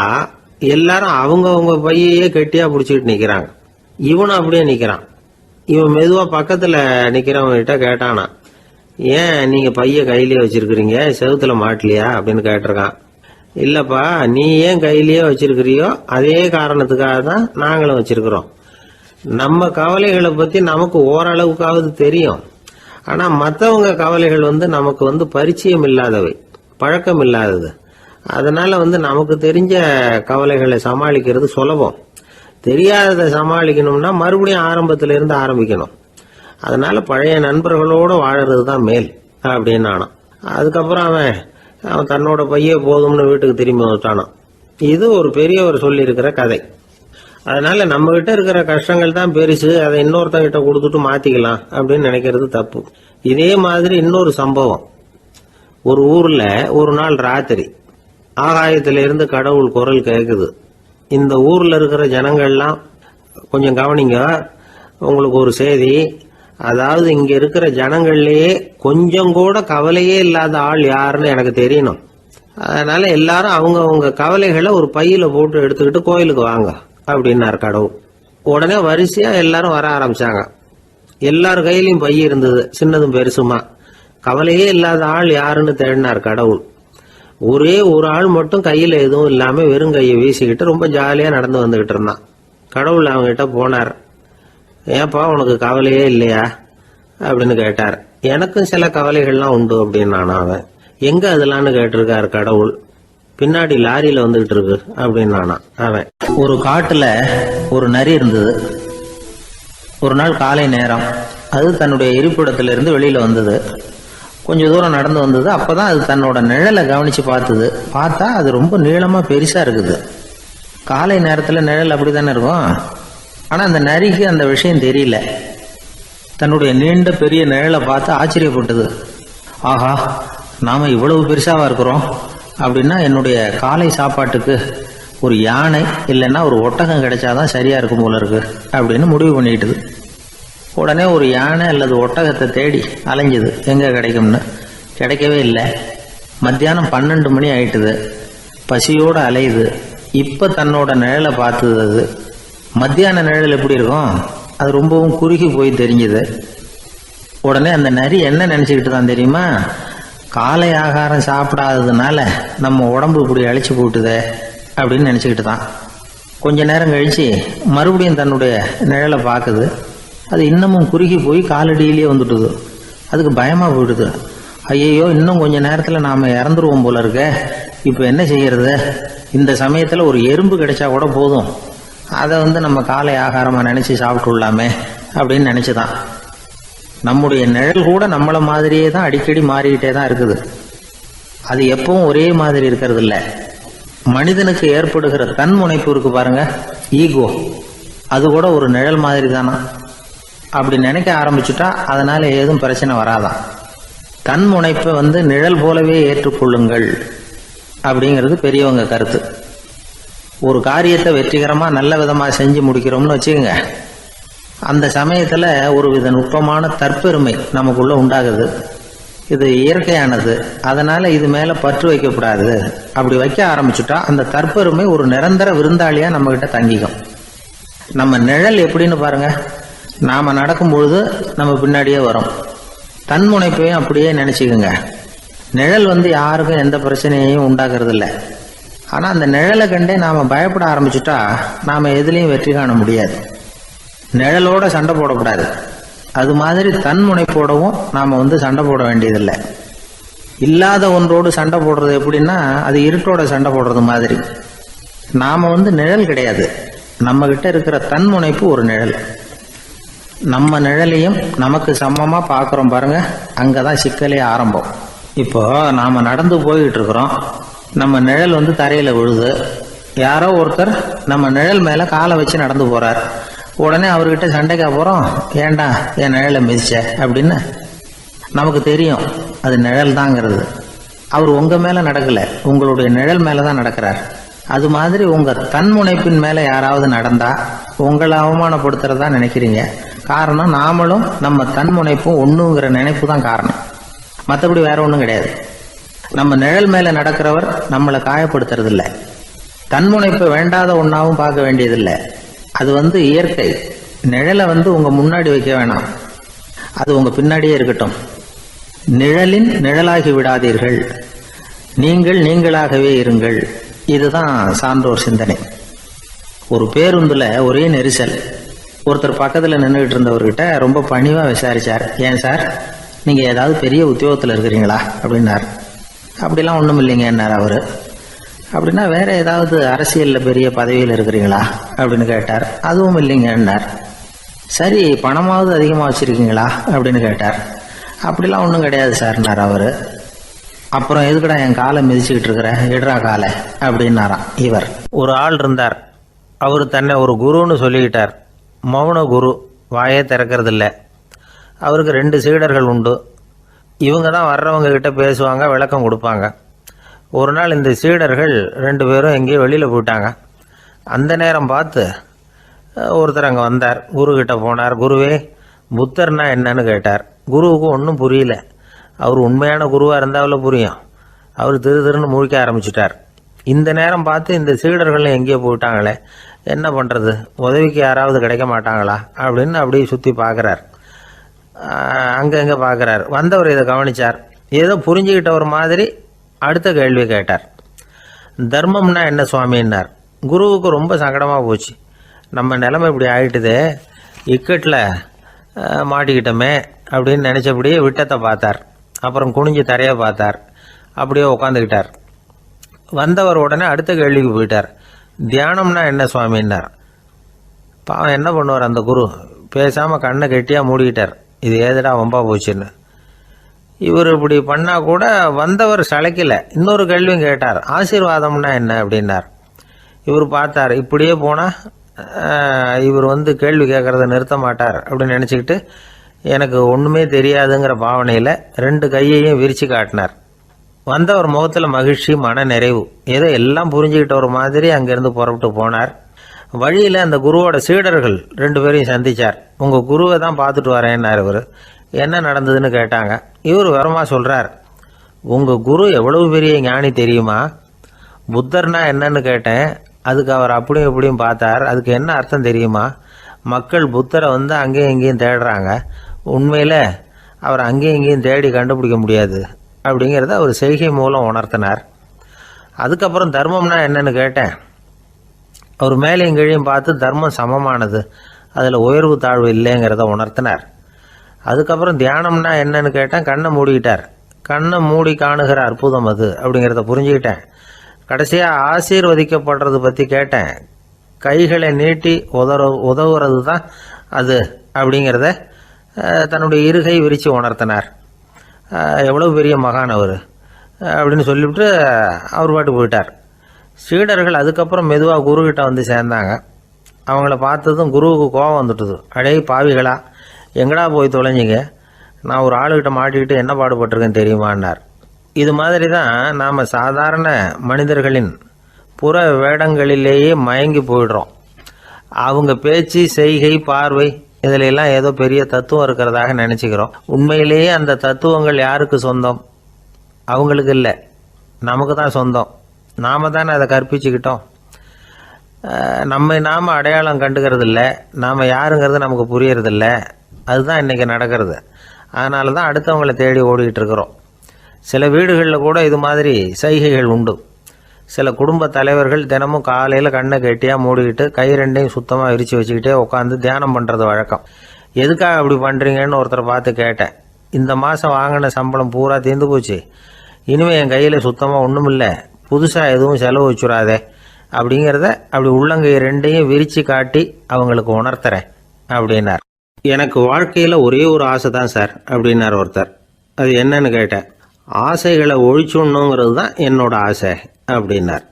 Speaker 1: எல்லாரும் அவங்கவுங்க பையையே கெட்டியா பிடிச்சிட்டு நிக்கிறாங்க. இவனும் அப்படியே நிக்கிறான். இவன் மெதுவா பக்கத்துல நிக்கிறவங்க கிட்ட கேட்டானா, ஏன் நீங்க பைய கையிலேயே வச்சிருக்கிறீங்க, செவுத்துல மாட்டலையா அப்படின்னு கேட்டிருக்கான். இல்லப்பா, நீ ஏன் கையிலேயே வச்சிருக்கிறியோ அதே காரணத்துக்காக தான் நாங்களும் வச்சிருக்கிறோம். நம்ம கவலைகளை பத்தி நமக்கு ஓரளவுக்காவது தெரியும். ஆனா மற்றவங்க கவலைகள் நமக்கு பரிச்சயம் இல்லாதவை, பழக்கம் இல்லாதது. அதனால நமக்கு தெரிஞ்ச கவலைகளை சமாளிக்கிறது சுலபம். தெரியாததை சமாளிக்கணும்னா மறுபடியும் ஆரம்பத்தில இருந்து ஆரம்பிக்கணும். அதனால பழைய நண்பர்களோட வாழறது தான் மேல் அப்படின்னு ஆனான். அதுக்கப்புறம் அவன் தன்னோட பைய போதும்னு வீட்டுக்கு திரும்பி வந்துட்டானான். இது ஒரு பெரியவர் சொல்லி இருக்கிற கதை. அதனால நம்ம கிட்ட இருக்கிற கஷ்டங்கள் தான் பெருசு, அதை இன்னொருத்தங்கிட்ட கொடுத்துட்டு மாத்திக்கலாம் அப்படின்னு நினைக்கிறது தப்பு. இதே மாதிரி இன்னொரு சம்பவம். ஒரு ஊர்ல ஒரு நாள் ராத்திரி ஆகாயத்திலிருந்து கடவுள் குரல் கேக்குது. இந்த ஊர்ல இருக்கிற ஜனங்கள்லாம் கொஞ்சம் கவனிங்க, உங்களுக்கு ஒரு செய்தி. அதாவது இங்க இருக்கிற ஜனங்கள்லயே கொஞ்சம் கூட கவலையே இல்லாத ஆள் யாருன்னு எனக்கு தெரியணும். அதனால எல்லாரும் அவங்க கவலைகளை ஒரு பையில போட்டு எடுத்துக்கிட்டு கோயிலுக்கு வாங்க அப்படின்னாரு கடவுள். உடனே வரிசையா எல்லாரும் வர ஆரம்பிச்சாங்க. எல்லார் கையிலயும் பை இருந்தது, சின்னதும் பெருசுமா. கவலையே இல்லாத ஆள் யாருன்னு தேடினார் கடவுள். ஒரே ஒரு ஆள் மட்டும் கையில எதுவும் இல்லாம வெறும் கையை வீசிக்கிட்டு ரொம்ப ஜாலியா நடந்து வந்துகிட்டு இருந்தான். கடவுள் அவங்க கிட்ட போனார். ஏப்பா, உனக்கு கவலையே இல்லையா அப்படின்னு கேட்டார். எனக்கும் சில கவலைகள்லாம் உண்டு அப்படின்னு அவன். எங்க அதெல்லாம்னு கேட்டிருக்காரு கடவுள். பின்னாடி லாரியில வந்துகிட்டு இருக்கு அப்படின்னு அவன்.
Speaker 2: ஒரு காட்டுல ஒரு நரி இருந்தது. ஒரு நாள் காலை நேரம் அது தன்னுடைய இருப்பிடத்திலிருந்து வெளியில வந்தது. கொஞ்சம் தூரம் நடந்து வந்தது. அப்பதான் அது தன்னோட நிழலை கவனிச்சு பார்த்தது. பார்த்தா அது ரொம்ப நீளமா பெருசா இருக்குது. காலை நேரத்துல நிழல் அப்படித்தானே இருக்கும். ஆனா அந்த நரிக்கு அந்த விஷயம் தெரியல. தன்னுடைய நீண்ட பெரிய நிழலை பார்த்து ஆச்சரியப்பட்டது. ஆஹா, நாம இவ்வளவு பெருசாவா இருக்கிறோம் அப்படின்னா என்னுடைய காலை சாப்பாட்டுக்கு ஒரு யானை இல்லைன்னா ஒரு ஒட்டகம் கிடைச்சாதான் சரியா இருக்கும் போல இருக்கு அப்படின்னு முடிவு பண்ணிக்கிட்டது. உடனே ஒரு யானை அல்லது ஒட்டகத்தை தேடி அலைஞ்சது, எங்க கிடைக்கும்னு. கிடைக்கவே இல்லை. மத்தியானம் 12 மணி ஆயிட்டுது. பசியோட அலையுது. இப்ப தன்னோட நிழலை பார்த்தது. அது மத்தியான நிழல் எப்படி இருக்கும், அது ரொம்பவும் குறுகி போய் தெரிஞ்சது. உடனே அந்த நரி என்ன நினைச்சுக்கிட்டு தான் தெரியுமா, காலை ஆகாரம் சாப்பிடாததுனால நம்ம உடம்பு இப்படி அழிச்சு போட்டுதே அப்படின்னு நினச்சிக்கிட்டு தான். கொஞ்ச நேரம் கழித்து மறுபடியும் தன்னுடைய நிழலை பார்க்குது. அது இன்னமும் குறுகி போய் காலடியிலேயே வந்துட்டுது. அதுக்கு பயமாக போயிடுது. ஐயையோ, இன்னும் கொஞ்ச நேரத்தில் நாம் இறந்துருவோம் போல இருக்க, இப்போ என்ன செய்யறது? இந்த சமயத்தில் ஒரு எறும்பு கிடைச்சா கூட போதும், அதை நம்ம காலை ஆகாரமாக நினச்சி சாப்பிட்டுள்ளாமே அப்படின்னு நினச்சிதான். நம்முடைய நிழல் கூட நம்மளை மாதிரியே தான் அடிக்கடி மாறிக்கிட்டே தான் இருக்குது. அது எப்பவும் ஒரே மாதிரி இருக்கிறது இல்லை. மனிதனுக்கு ஏற்படுகிற தன்முனைப்பு இருக்கு பாருங்க, ஈகோ, அது கூட ஒரு நிழல் மாதிரி தானா. அப்படி நினைக்க ஆரம்பிச்சுட்டா அதனால ஏதும் பிரச்சனை வராதான். தன்முனைப்பை நிழல் போலவே ஏற்றுக்கொள்ளுங்கள் அப்படிங்கிறது பெரியவங்க கருத்து. ஒரு காரியத்தை வெற்றிகரமாக நல்ல விதமாக செஞ்சு முடிக்கிறோம்னு வச்சுக்கோங்க, அந்த சமயத்தில் ஒரு வித நுட்பமான தற்பெருமை நமக்குள்ள உண்டாகுது. இது இயற்கையானது, அதனால இது மேலே பற்று வைக்கக்கூடாது. அப்படி வைக்க ஆரம்பிச்சுட்டா அந்த தற்பெருமை ஒரு நிரந்தர விருந்தாளியாக நம்மகிட்ட தங்கிக்கும். நம்ம நிழல் எப்படின்னு பாருங்க, நாம் நடக்கும் பொழுது நம்ம பின்னாடியே வரும். தன்முனைப்பையும் அப்படியே நினச்சிக்கோங்க. நிழல் யாருக்கும் எந்த பிரச்சனையையும் உண்டாக்குறது இல்லை. ஆனால் அந்த நிழலை கண்டே நாம் பயப்பட ஆரம்பிச்சுட்டா நாம் எதுலேயும் வெற்றி காண முடியாது. நிழலோட சண்டை போடக்கூடாது. அது மாதிரி தன்முனைப்போடவும் நாம் சண்டை போட வேண்டியதில்லை. இல்லாத ஒன்றோடு சண்டை போடுறது எப்படின்னா, அது இருட்டோட சண்டை போடுறது மாதிரி. நாம் நிழல் கிடையாது, நம்ம கிட்ட இருக்கிற தன்முனைப்பு ஒரு நிழல். நம்ம நிழலையும் நமக்கு சமமாக பார்க்குறோம் பாருங்க, அங்கே தான் சிக்கலே ஆரம்பம். இப்போ நாம் நடந்து போய்கிட்டு இருக்கிறோம், நம்ம நிழல் தரையில் விழுது. யாரோ ஒருத்தர் நம்ம நிழல் மேலே காலை வச்சு நடந்து போகிறார். உடனே அவர்கிட்ட சண்டைக்கா போகிறோம், ஏண்டா என் நிழலை மிதிச்ச அப்படின்னு. நமக்கு தெரியும் அது நிழல் தாங்கிறது. அவர் உங்கள் மேலே நடக்கலை, உங்களுடைய நிழல் மேலே தான் நடக்கிறார். அது மாதிரி உங்கள் தன்முனைப்பின் மேலே யாராவது நடந்தால் உங்களை அவமானப்படுத்துறதா நினைக்கிறீங்க. காரணம், நாமளும் நம்ம தன்முனைப்பும் ஒன்றுங்கிற நினைப்பு தான் காரணம், மற்றபடி வேற ஒன்றும் கிடையாது. நம்ம நிழல் மேலே நடக்கிறவர் நம்மளை காயப்படுத்துறதில்லை. தன்முனைப்பை வேண்டாத ஒன்றாவும் பார்க்க வேண்டியதில்லை. அது இயற்கை. நிழலை உங்கள் முன்னாடி வைக்க வேணாம், அது உங்கள் பின்னாடியே இருக்கட்டும். நிழலின் நிழலாகி விடாதீர்கள், நீங்கள் நீங்களாகவே இருங்கள். இதுதான் சான்றோர் சிந்தனை. ஒரு பேருந்துல ஒரே நெரிசல். ஒருத்தர் பக்கத்தில் நின்றுகிட்டு இருந்தவர்கிட்ட ரொம்ப பணிவாக விசாரிச்சார், ஏன் சார் நீங்கள் ஏதாவது பெரிய உத்தியோகத்தில் இருக்கிறீங்களா அப்படின்னார். அப்படிலாம் ஒன்றும் இல்லைங்கன்னார் அவர். அப்படின்னா வேற ஏதாவது அரசியலில் பெரிய பதவியில் இருக்கிறீங்களா அப்படின்னு கேட்டார். அதுவும் இல்லைங்கன்னார். சரி, பணமாவது அதிகமாக வச்சுருக்கீங்களா அப்படின்னு கேட்டார். அப்படிலாம் ஒன்றும் கிடையாது சார்னார் அவர். அப்புறம் எதுக்கடா என் காலை மிதிச்சுக்கிட்டு இருக்கிற, எடுறா காலை அப்படின்னாராம் இவர்.
Speaker 1: ஒரு ஆள் இருந்தார், அவர் தன்னை ஒரு குருன்னு சொல்லிக்கிட்டார். மௌன குரு, வாயே திறக்கிறதில்ல. அவருக்கு 2 சீடர்கள் உண்டு. இவங்க தான் வர்றவங்க கிட்ட பேசுவாங்க, விளக்கம் கொடுப்பாங்க. ஒரு நாள் இந்த சீடர்கள் 2 பேரும் எங்கேயோ வெளியில் போயிட்டாங்க. அந்த நேரம் பார்த்து ஒருத்தர் அங்கே வந்தார். குருக்கிட்ட போனார். குருவே, புத்தர்னா என்னன்னு கேட்டார். குருவுக்கு ஒன்றும் புரியல. அவர் உண்மையான குருவாக இருந்தாவில் புரியும். அவர் திருன்னு முழிக்க ஆரம்பிச்சிட்டார். இந்த நேரம் பார்த்து இந்த சீடர்கள் எங்கேயோ போயிட்டாங்களே, என்ன பண்ணுறது, உதவிக்கு யாராவது கிடைக்க மாட்டாங்களா அப்படின்னு அப்படியே சுற்றி பார்க்குறார். அங்கங்கே பார்க்குறார். வந்தவர் இதை கவனித்தார். ஏதோ புரிஞ்சுக்கிட்ட ஒரு மாதிரி அடுத்த கேள்வி கேட்டார். தர்மம்னா என்ன சுவாமின்னார். குருவுக்கு ரொம்ப சங்கடமாக போச்சு. நம்ம நிலைமை இப்படி ஆகிட்டுதே, இக்கட்டில் மாட்டிக்கிட்டோமே அப்படின்னு நினச்சபடியே விட்டத்தை பார்த்தார். அப்புறம் குனிஞ்சு தரையை பார்த்தார். அப்படியே உட்காந்துக்கிட்டார். வந்தவர் உடனே அடுத்த கேள்விக்கு போயிட்டார். தியானம்னா என்ன சுவாமின்னார். பாவம் என்ன பண்ணுவார் அந்த குரு, பேசாமல் கண்ணை கெட்டியாக மூடிக்கிட்டார். இது ஏதடா வம்பா போச்சுன்னு. இவர் இப்படி பண்ணால் கூட வந்தவர் சளைக்கல. இன்னொரு கேள்வியும் கேட்டார். ஆசீர்வாதம்னா என்ன அப்படின்னார். இவர் பார்த்தார், இப்படியே போனால் இவர் கேள்வி கேட்குறத நிறுத்த மாட்டார் அப்படின்னு நினச்சிக்கிட்டு எனக்கு ஒன்றுமே தெரியாதுங்கிற பாவனையில் 2 கையையும் விரித்து காட்டினார். வந்தவர் முகத்தில் மகிழ்ச்சி, மன நிறைவு, ஏதோ எல்லாம் புரிஞ்சுக்கிட்ட ஒரு மாதிரி அங்கேருந்து புறப்பட்டு போனார். வழியில் அந்த குருவோட சீடர்கள் 2 பேரையும் சந்தித்தார். உங்கள் குருவை தான் பார்த்துட்டு வரேன்னார் இவர். என்ன நடந்ததுன்னு கேட்டாங்க. இவர் வரமா சொல்கிறார், உங்கள் குரு எவ்வளவு பெரிய ஞானி தெரியுமா? புத்தர்னா என்னன்னு கேட்டேன். அதுக்கு அவர் அப்படியும் இப்படியும் பார்த்தார். அதுக்கு என்ன அர்த்தம் தெரியுமா? மக்கள் புத்தரை அங்கேயும் இங்கேயும் தேடுறாங்க. உண்மையில் அவர் அங்கேயும் இங்கேயும் தேடி கண்டுபிடிக்க முடியாது. அப்படிங்கிறத அவர் செய்கை மூலம் உணர்த்தினார். அதுக்கப்புறம் தர்மம்னா என்னன்னு கேட்டேன். அவர் மேலேயும் கீழையும் பார்த்து தர்மம் சமமானது, அதில் உயர்வு தாழ்வு இல்லைங்கிறத உணர்த்தினார். அதுக்கப்புறம் தியானம்னா என்னன்னு கேட்டேன். கண்ணை மூடிக்கிட்டார். கண்ணை மூடி காணுகிற அற்புதம் அது அப்படிங்கிறத புரிஞ்சுக்கிட்டேன். கடைசியாக ஆசீர்வதிக்கப்படுறது பற்றி கேட்டேன். கைகளை நீட்டி உதவுறது தான் அது அப்படிங்கிறத தன்னுடைய இருகை விரித்து உணர்த்தினார். எவ்வளோ பெரிய மகான் அவர் அப்படின்னு சொல்லிவிட்டு அவர் பாட்டு போயிட்டார். சீடர்கள் அதுக்கப்புறம் மெதுவாக குருக்கிட்ட வந்து சேர்ந்தாங்க. அவங்கள பார்த்ததும் குருவுக்கு கோபம் வந்துட்டுது. அடே பாவிகளா, எங்கடா போய் தொலைஞ்சிங்க, நான் ஒரு ஆளுகிட்ட மாட்டிக்கிட்டு என்ன பாடுபட்டிருக்கேன்னு தெரியுமான்னார். இது மாதிரி தான் நாம் சாதாரண மனிதர்களின் புற வேடங்களிலேயே மயங்கி போயிடுறோம். அவங்க பேச்சு, செய்கை, பார்வை இதிலெல்லாம் ஏதோ பெரிய தத்துவம் இருக்கிறதாக நினச்சிக்கிறோம். உண்மையிலேயே அந்த தத்துவங்கள் யாருக்கு சொந்தம்? அவங்களுக்கு இல்லை, நமக்கு தான் சொந்தம். நாம் தானே அதை கற்பிச்சுக்கிட்டோம். நம்மை நாம் அடையாளம் கண்டுக்கிறது இல்லை, நாம் யாருங்கிறது நமக்கு புரியறதில்ல. அதுதான் இன்றைக்கி நடக்கிறது. அதனால தான் அடுத்தவங்களை தேடி ஓடிக்கிட்டு இருக்கிறோம். சில வீடுகளில் கூட இது மாதிரி சைகைகள் உண்டு. சில குடும்ப தலைவர்கள் தினமும் காலையில் கண்ணை கெட்டியாக மூடிக்கிட்டு கை ரெண்டையும் சுத்தமாக விரித்து வச்சுக்கிட்டே உட்காந்து தியானம் பண்ணுறது வழக்கம். எதுக்காக அப்படி பண்ணுறீங்கன்னு ஒருத்தரை பார்த்து கேட்டேன். இந்த மாதம் வாங்கின சம்பளம் பூரா தீர்ந்து போச்சு, இனிமேல் என் கையில் சுத்தமாக ஒன்றும் இல்லை, புதுசாக எதுவும் செலவு வச்சுடாதே அப்படிங்கிறத அப்படி உள்ளங்கை ரெண்டையும் விரித்து காட்டி அவங்களுக்கு உணர்த்துறேன் அப்படின்னார். எனக்கு வாழ்க்கையில் ஒரே ஒரு ஆசை தான் சார் அப்படின்னார் ஒருத்தர். அது என்னன்னு கேட்டேன். ஆசைகளை ஒழிச்சுடணுங்கிறது தான் என்னோட ஆசை அப்படின்னார்.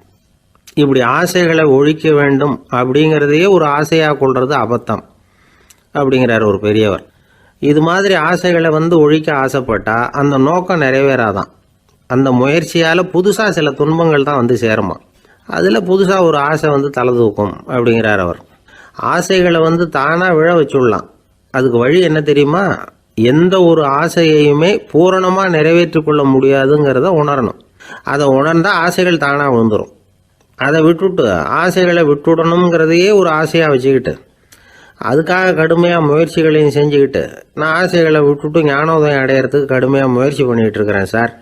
Speaker 1: இப்படி ஆசைகளை ஒழிக்க வேண்டும் அப்படிங்கிறதையே ஒரு ஆசையாக கொள்வது அபத்தம் அப்படிங்கிறார் ஒரு பெரியவர். இது மாதிரி ஆசைகளை ஒழிக்க ஆசைப்பட்டால் அந்த நோக்கம் நிறைவேறாதான். அந்த முயற்சியால் புதுசாக சில துன்பங்கள் தான் சேருமா. அதில் புதுசாக ஒரு ஆசை தலை தூக்கும் அப்படிங்கிறார் அவர். ஆசைகளை தானாக விழ வச்சுடலாம். அதுக்கு வழி என்ன தெரியுமா? எந்த ஒரு ஆசையையுமே பூரணமாக நிறைவேற்றி கொள்ள முடியாதுங்கிறத உணரணும். அதை உணர்ந்தால் ஆசைகள் தானாக விழுந்துடும். அதை விட்டுட்டு ஆசைகளை விட்டுடணுங்கிறதையே ஒரு ஆசையாக வச்சுக்கிட்டு அதுக்காக கடுமையாக முயற்சிகளையும் செஞ்சுக்கிட்டு நான் ஆசைகளை விட்டுட்டு ஞானோதயம் அடையிறதுக்கு கடுமையாக முயற்சி பண்ணிகிட்டு இருக்கிறேன் சார்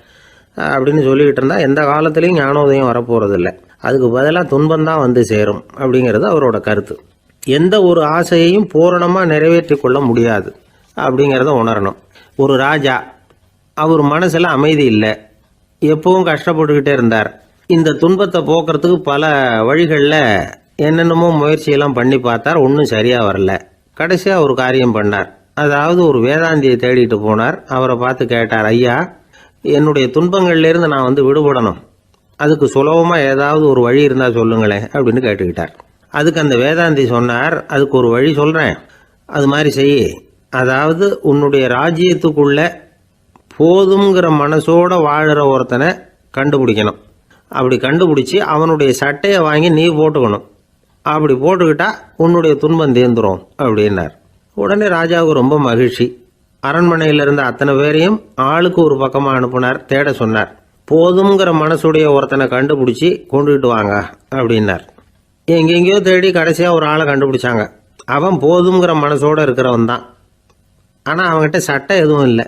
Speaker 1: அப்படின்னு சொல்லிக்கிட்டு இருந்தால் எந்த காலத்துலேயும் ஞானோதயம் வரப்போகிறதில்ல. அதுக்கு பதிலாக துன்பந்தான் சேரும் அப்படிங்கிறது அவரோட கருத்து. எந்த ஒரு ஆசையையும் பூரணமாக நிறைவேற்றி கொள்ள முடியாது அப்படிங்கிறத உணரணும். ஒரு ராஜா, அவர் மனசில் அமைதி இல்லை, எப்பவும் கஷ்டப்பட்டுக்கிட்டே இருந்தார். இந்த துன்பத்தை போக்குறதுக்கு பல வழிகளில் என்னென்னமோ முயற்சியெல்லாம் பண்ணி பார்த்தார், ஒன்றும் சரியாக வரல. கடைசியாக ஒரு காரியம் பண்ணார். அதாவது ஒரு வேதாந்தியை தேடிட்டு போனார். அவரை பார்த்து கேட்டார், ஐயா, என்னுடைய துன்பங்கள்லேருந்து நான் விடுபடணும், அதுக்கு சுலபமாக ஏதாவது ஒரு வழி இருந்தால் சொல்லுங்களேன் அப்படின்னு கேட்டுக்கிட்டார். அதுக்கு அந்த வேதாந்தி சொன்னார், அதுக்கு ஒரு வழி சொல்கிறேன், அது மாதிரி செய். அதாவது உன்னுடைய ராஜ்யத்துக்குள்ள போதுங்கிற மனசோட வாழ்கிற ஒருத்தனை கண்டுபிடிக்கணும். அப்படி கண்டுபிடிச்சி அவனுடைய சட்டையை வாங்கி நீ போட்டுக்கணும். அப்படி போட்டுக்கிட்டா உன்னுடைய துன்பம் தீர்ந்துரும் அப்படின்னார். உடனே ராஜாவுக்கு ரொம்ப மகிழ்ச்சி. அரண்மனையில் இருந்த அத்தனை பேரையும் ஆளுக்கு ஒரு பக்கமாக அனுப்புனார், தேட சொன்னார். போதுங்கிற மனசுடைய ஒருத்தனை கண்டுபிடிச்சி கொண்டுகிட்டு வாங்க அப்படின்னார். எங்கெங்கேயோ தேடி கடைசியாக ஒரு ஆளை கண்டுபிடிச்சாங்க. அவன் போதுங்கிற மனசோடு இருக்கிறவன் தான். ஆனால் அவன்கிட்ட சட்டை எதுவும் இல்லை.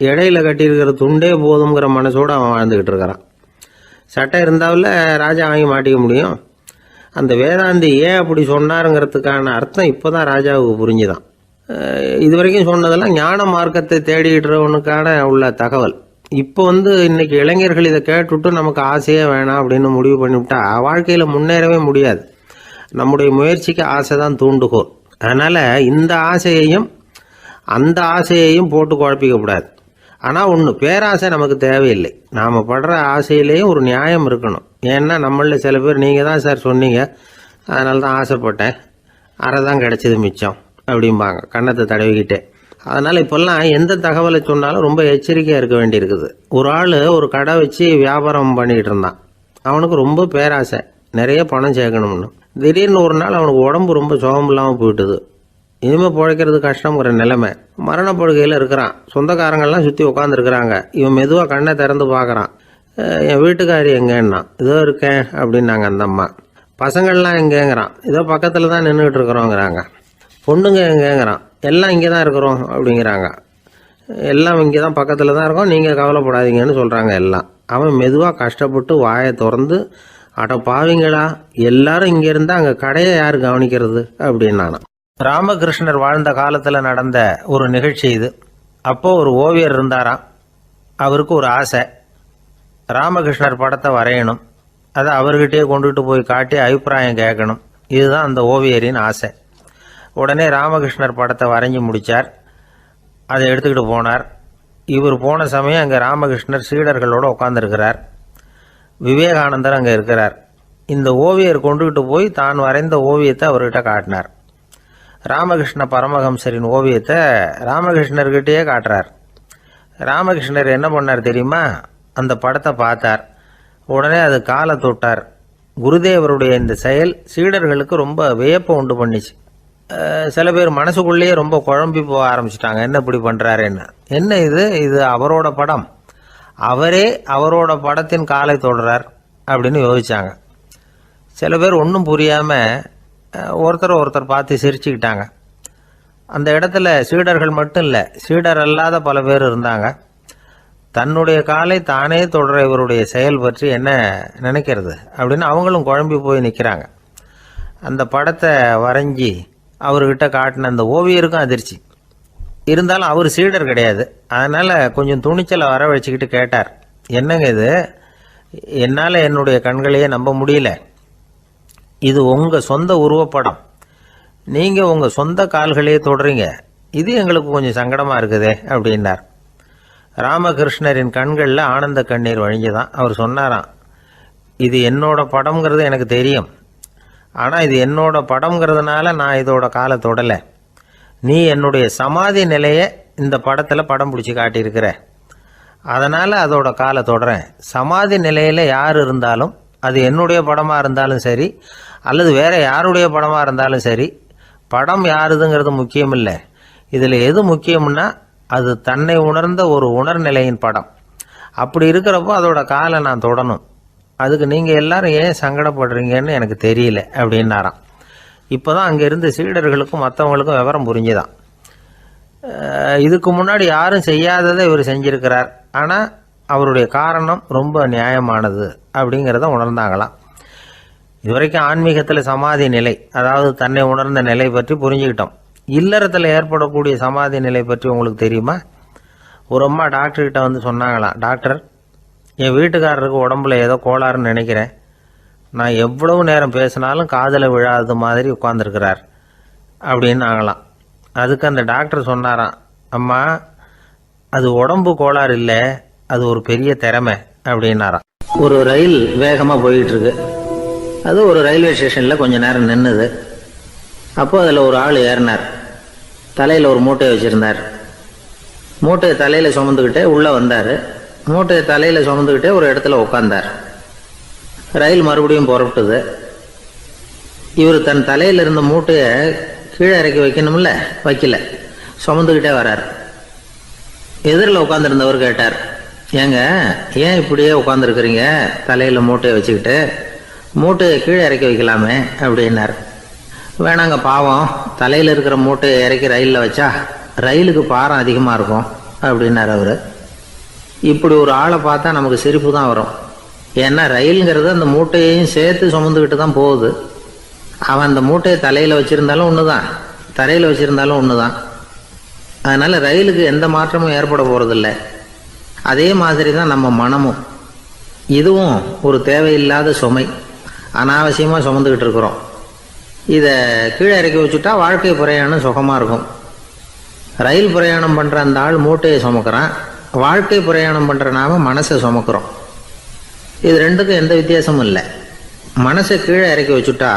Speaker 1: இடையில கட்டியிருக்கிற துண்டே போதுங்கிற மனசோடு அவன் வாழ்ந்துக்கிட்டு இருக்கிறான். சட்டை இருந்தாவில் ராஜா வாங்கி மாட்டிக்க முடியும். அந்த வேதாந்தி ஏன் அப்படி சொன்னாருங்கிறதுக்கான அர்த்தம் இப்போ தான் ராஜாவுக்கு புரிஞ்சுதான். இது வரைக்கும் சொன்னதெல்லாம் ஞான மார்க்கத்தை தேடிக்கிறவனுக்கான உள்ள தகவல். இப்போ இன்னைக்கு இளைஞர்கள் இதை கேட்டுவிட்டு நமக்கு ஆசையே வேணாம் அப்படின்னு முடிவு பண்ணிவிட்டா வாழ்க்கையில் முன்னேறவே முடியாது. நம்முடைய முயற்சிக்கு ஆசை தான் தூண்டுகோல். அதனால் இந்த ஆசையையும் அந்த ஆசையையும் போட்டு குழப்பிக்கக்கூடாது. ஆனால் ஒன்று, பேராசை நமக்கு தேவையில்லை. நாம் படுற ஆசையிலேயும் ஒரு நியாயம் இருக்கணும். ஏன்னா நம்மளில் சில பேர் நீங்கள் தான் சார் சொன்னீங்க, அதனால தான் ஆசைப்பட்டேன், அரை தான் கிடச்சிது மிச்சம் அப்படிம்பாங்க கன்னத்தை தடவிக்கிட்டே. அதனால் இப்போல்லாம் எந்த தகவலை சொன்னாலும் ரொம்ப எச்சரிக்கையாக இருக்க வேண்டியிருக்குது. ஒரு ஆள் ஒரு கடை வச்சு வியாபாரம் பண்ணிக்கிட்டு இருந்தான். அவனுக்கு ரொம்ப பேராசை, நிறைய பணம் சேர்க்கணும்னு. திடீர்னு ஒரு நாள் அவனுக்கு உடம்பு ரொம்ப சுகம் இல்லாமல் போயிட்டுது. இனிமேல் பிழைக்கிறது கஷ்டங்கிற நிலைமை. மரணப்படுகையில் இருக்கிறான். சொந்தக்காரங்கள்லாம் சுற்றி உட்காந்துருக்குறாங்க. இவன் மெதுவாக கண்ணை திறந்து பார்க்குறான். என் வீட்டுக்காரி எங்கேன்னா, இதோ இருக்கேன் அப்படின்னாங்க அந்த அம்மா. பசங்கள்லாம் எங்கேங்கிறான், இதோ பக்கத்தில் தான் நின்றுக்கிட்டு இருக்கிறோங்கிறாங்க. பொண்ணுங்க எங்கேங்கிறான், எல்லாம் இங்கே தான் இருக்கிறோம் அப்படிங்கிறாங்க. எல்லாம் இங்கே தான் பக்கத்தில் தான் இருக்கோம், நீங்கள் கவலைப்படாதீங்கன்னு சொல்கிறாங்க எல்லாம். அவன் மெதுவாக கஷ்டப்பட்டு வாயை திறந்து, அட பாவிங்களா, எல்லாரும் இங்கே இருந்தால் அங்கே கடையை யார் கவனிக்கிறது அப்படின்னானான். ராமகிருஷ்ணர் வாழ்ந்த காலத்தில் நடந்த ஒரு நிகழ்ச்சி இது. அப்போது ஒரு ஓவியர் இருந்தாராம். அவருக்கு ஒரு ஆசை, ராமகிருஷ்ணர் படத்தை வரையணும், அதை அவர்கிட்டயே கொண்டுட்டு போய் காட்டி அபிப்பிராயம் கேட்கணும். இதுதான் அந்த ஓவியரின் ஆசை. உடனே ராமகிருஷ்ணர் படத்தை வரைஞ்சி முடித்தார். அதை எடுத்துக்கிட்டு போனார். இவர் போன சமயம் அங்கே ராமகிருஷ்ணர் சீடர்களோடு உட்காந்துருக்கிறார். விவேகானந்தர் அங்கே இருக்கிறார். இந்த ஓவியர் கொண்டுகிட்டு போய் தான் வரைந்த ஓவியத்தை அவர்கிட்ட காட்டினார். ராமகிருஷ்ண பரமஹம்சரின் ஓவியத்தை ராமகிருஷ்ணர்கிட்டயே காட்டுறார். ராமகிருஷ்ணர் என்ன பண்ணார் தெரியுமா? அந்த படத்தை பார்த்தார். உடனே அது காலை தொட்டார். குருதேவருடைய இந்த செயல் சீடர்களுக்கு ரொம்ப வியப்பை உண்டு பண்ணிச்சு. சில பேர் மனசுக்குள்ளேயே ரொம்ப குழம்பி போக ஆரம்பிச்சிட்டாங்க, என்ன இப்படி பண்ணுறாருன்னு. என்ன இது அவரோட படம், அவரே அவரோட படத்தின் காலை தொடுறார் அப்படின்னு யோசிச்சாங்க. சில பேர் ஒன்றும் புரியாமல் ஒருத்தர் பார்த்து சிரிச்சுக்கிட்டாங்க. அந்த இடத்துல சீடர்கள் மட்டும் இல்லை, சீடர் அல்லாத பல பேர் இருந்தாங்க. தன்னுடைய காலை தானே தொடர இவருடைய செயல் பற்றி என்ன நினைக்கிறது அப்படின்னு அவங்களும் குழம்பி போய் நிற்கிறாங்க. அந்த படத்தை வரைஞ்சி அவர்கிட்ட காட்டின அந்த ஓவியருக்கும் அதிர்ச்சி. இருந்தாலும் அவர் சீடர் கிடையாது. அதனால் கொஞ்சம் துணிச்சலை வர வச்சுக்கிட்டு கேட்டார், என்னங்க இது, என்னால் என்னுடைய கண்களையே நம்ப முடியல. இது உங்கள் சொந்த உருவப்படம், நீங்கள் உங்கள் சொந்த கால்களையே தொடுறீங்க, இது எங்களுக்கு கொஞ்சம் சங்கடமாக இருக்குதே அப்படின்னார். ராமகிருஷ்ணரின் கண்களில் ஆனந்த கண்ணீர் வழிஞ்சுதான். அவர் சொன்னாராம், இது என்னோட படம்ங்கிறது எனக்கு தெரியும், ஆனால் இது என்னோட படம்ங்கிறதுனால நான் இதோட காலை தொடலை. நீ என்னுடைய சமாதி நிலையை இந்த படத்தில் படம் பிடிச்சி காட்டியிருக்கிற, அதனால் அதோட காலை தொடறேன். சமாதி நிலையில் யார் இருந்தாலும், அது என்னுடைய படமாக இருந்தாலும் சரி அல்லது வேறு யாருடைய படமாக இருந்தாலும் சரி, படம் யாருதுங்கிறது முக்கியம் இல்லை. இதில் எது முக்கியம்னா அது தன்னை உணர்ந்த ஒரு உணர்நிலையின் படம். அப்படி இருக்கிறப்போ அதோட காலை நான் தொடணும். அதுக்கு நீங்கள் எல்லாரும் ஏன் சங்கடப்படுறீங்கன்னு எனக்கு தெரியல அப்படின்னாராம். இப்போ தான் அங்கே இருந்த சீடர்களுக்கும் மற்றவங்களுக்கும் விவரம் புரிஞ்சுதான். இதுக்கு முன்னாடி யாரும் செய்யாததை இவர் செஞ்சிருக்கிறார், ஆனால் அவருடைய காரணம் ரொம்ப நியாயமானது அப்படிங்கிறத உணர்ந்தாங்களாம். இதுவரைக்கும் ஆன்மீகத்தில் சமாதி நிலை, அதாவது தன்னை உணர்ந்த நிலை பற்றி புரிஞ்சுக்கிட்டோம். இல்லறத்தில் ஏற்படக்கூடிய சமாதி நிலை பற்றி உங்களுக்கு தெரியுமா? ஒரு அம்மா டாக்டர்கிட்ட வந்து சொன்னாங்களாம், டாக்டர், என் வீட்டுக்காரருக்கு உடம்புல ஏதோ கோளாறுன்னு நினைக்கிறேன், நான் எவ்வளவு நேரம் பேசினாலும் காதில் விழாத மாதிரி உட்காந்துருக்கிறார் அப்படின்னு ஆகலாம். அதுக்கு அந்த டாக்டர் சொன்னாராம், அம்மா, அது உடம்பு கோளாறு இல்லை, அது ஒரு பெரிய திறமை அப்படின்னாராம்.
Speaker 2: ஒரு ரயில் வேகமாக போயிட்டு இருக்கு. அது ஒரு ரயில்வே ஸ்டேஷனில் கொஞ்ச நேரம் நின்றுது. அப்போ அதில் ஒரு ஆள் ஏறினார். தலையில் ஒரு மூட்டையை வச்சுருந்தார். மூட்டையை தலையில் சுமந்துக்கிட்டே உள்ளே வந்தார். மூட்டையை தலையில் சுமந்துக்கிட்டே ஒரு இடத்துல உட்காந்தார். ரயில் மறுபடியும் புறப்பட்டுது. இவர் தன் தலையில் இருந்த மூட்டையை கீழே இறக்கி வைக்கணும்ல, வைக்கல, சுமந்துக்கிட்டே வரார். எதிரில் உட்காந்துருந்தவர் கேட்டார், ஏங்க ஏன் இப்படியே உட்காந்துருக்குறீங்க தலையில் மூட்டையை வச்சுக்கிட்டு, மூட்டையை கீழே இறக்கி வைக்கலாமே அப்படின்னார். வேணாங்க, பாவம், தலையில் இருக்கிற மூட்டையை இறக்கி ரயிலில் வச்சா ரயிலுக்கு பாரம் அதிகமாக இருக்கும் அப்படின்னார் அவர். இப்படி ஒரு ஆளை பார்த்தா நமக்கு சிரிப்பு தான் வரும். ஏன்னா ரயிலுங்கிறது அந்த மூட்டையையும் சேர்த்து சுமந்துக்கிட்டு தான் போகுது. அவன் அந்த மூட்டையை தலையில் வச்சுருந்தாலும் ஒன்று தான், தரையில் வச்சுருந்தாலும் ஒன்று தான். அதனால் ரயிலுக்கு எந்த மாற்றமும் ஏற்பட போகிறதில்ல. அதே மாதிரி தான் நம்ம மனமும். இதுவும் ஒரு தேவையில்லாத சுமை, அனாவசியமாக சுமந்துக்கிட்டு இருக்கிறோம். இதை கீழே இறக்கி வச்சுட்டா வாழ்க்கை பிரயாணம் சுகமாக இருக்கும். ரயில் பிரயாணம் பண்ணுற அந்த ஆள் மூட்டையை சுமக்கிறான், வாழ்க்கை பிரயாணம் பண்ணுற நாம மனசை சுமக்கிறோம். இது ரெண்டுக்கும் எந்த வித்தியாசமும் இல்லை. மனசை கீழே இறக்கி வச்சுட்டா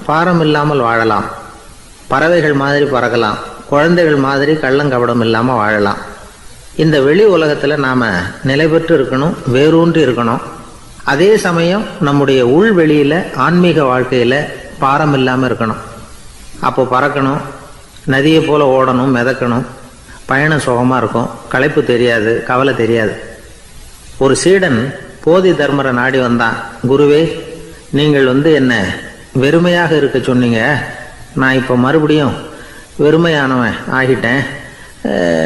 Speaker 2: பாரம் இல்லாமல் வாழலாம், பறவைகள் மாதிரி பறக்கலாம், குழந்தைகள் மாதிரி கள்ளங்கபடம் இல்லாமல் வாழலாம். இந்த வெளி உலகத்தில் நாம் நிலை பெற்று இருக்கணும், வேரூன்றி இருக்கணும். அதே சமயம் நம்முடைய உள்வெளியில் ஆன்மீக வாழ்க்கையில் பாரம் இல்லாமல் இருக்கணும். அப்போ பறக்கணும், நதியை போல் ஓடணும், மிதக்கணும், பயணம் சுகமாக இருக்கும், களைப்பு தெரியாது, கவலை தெரியாது. ஒரு சீடன் போதி தர்மரை நாடி வந்தான். குருவே, நீங்கள் என்ன வெறுமையாக இருக்க சொன்னீங்க, நான் இப்போ மறுபடியும் வெறுமையானவன் ஆகிட்டேன்,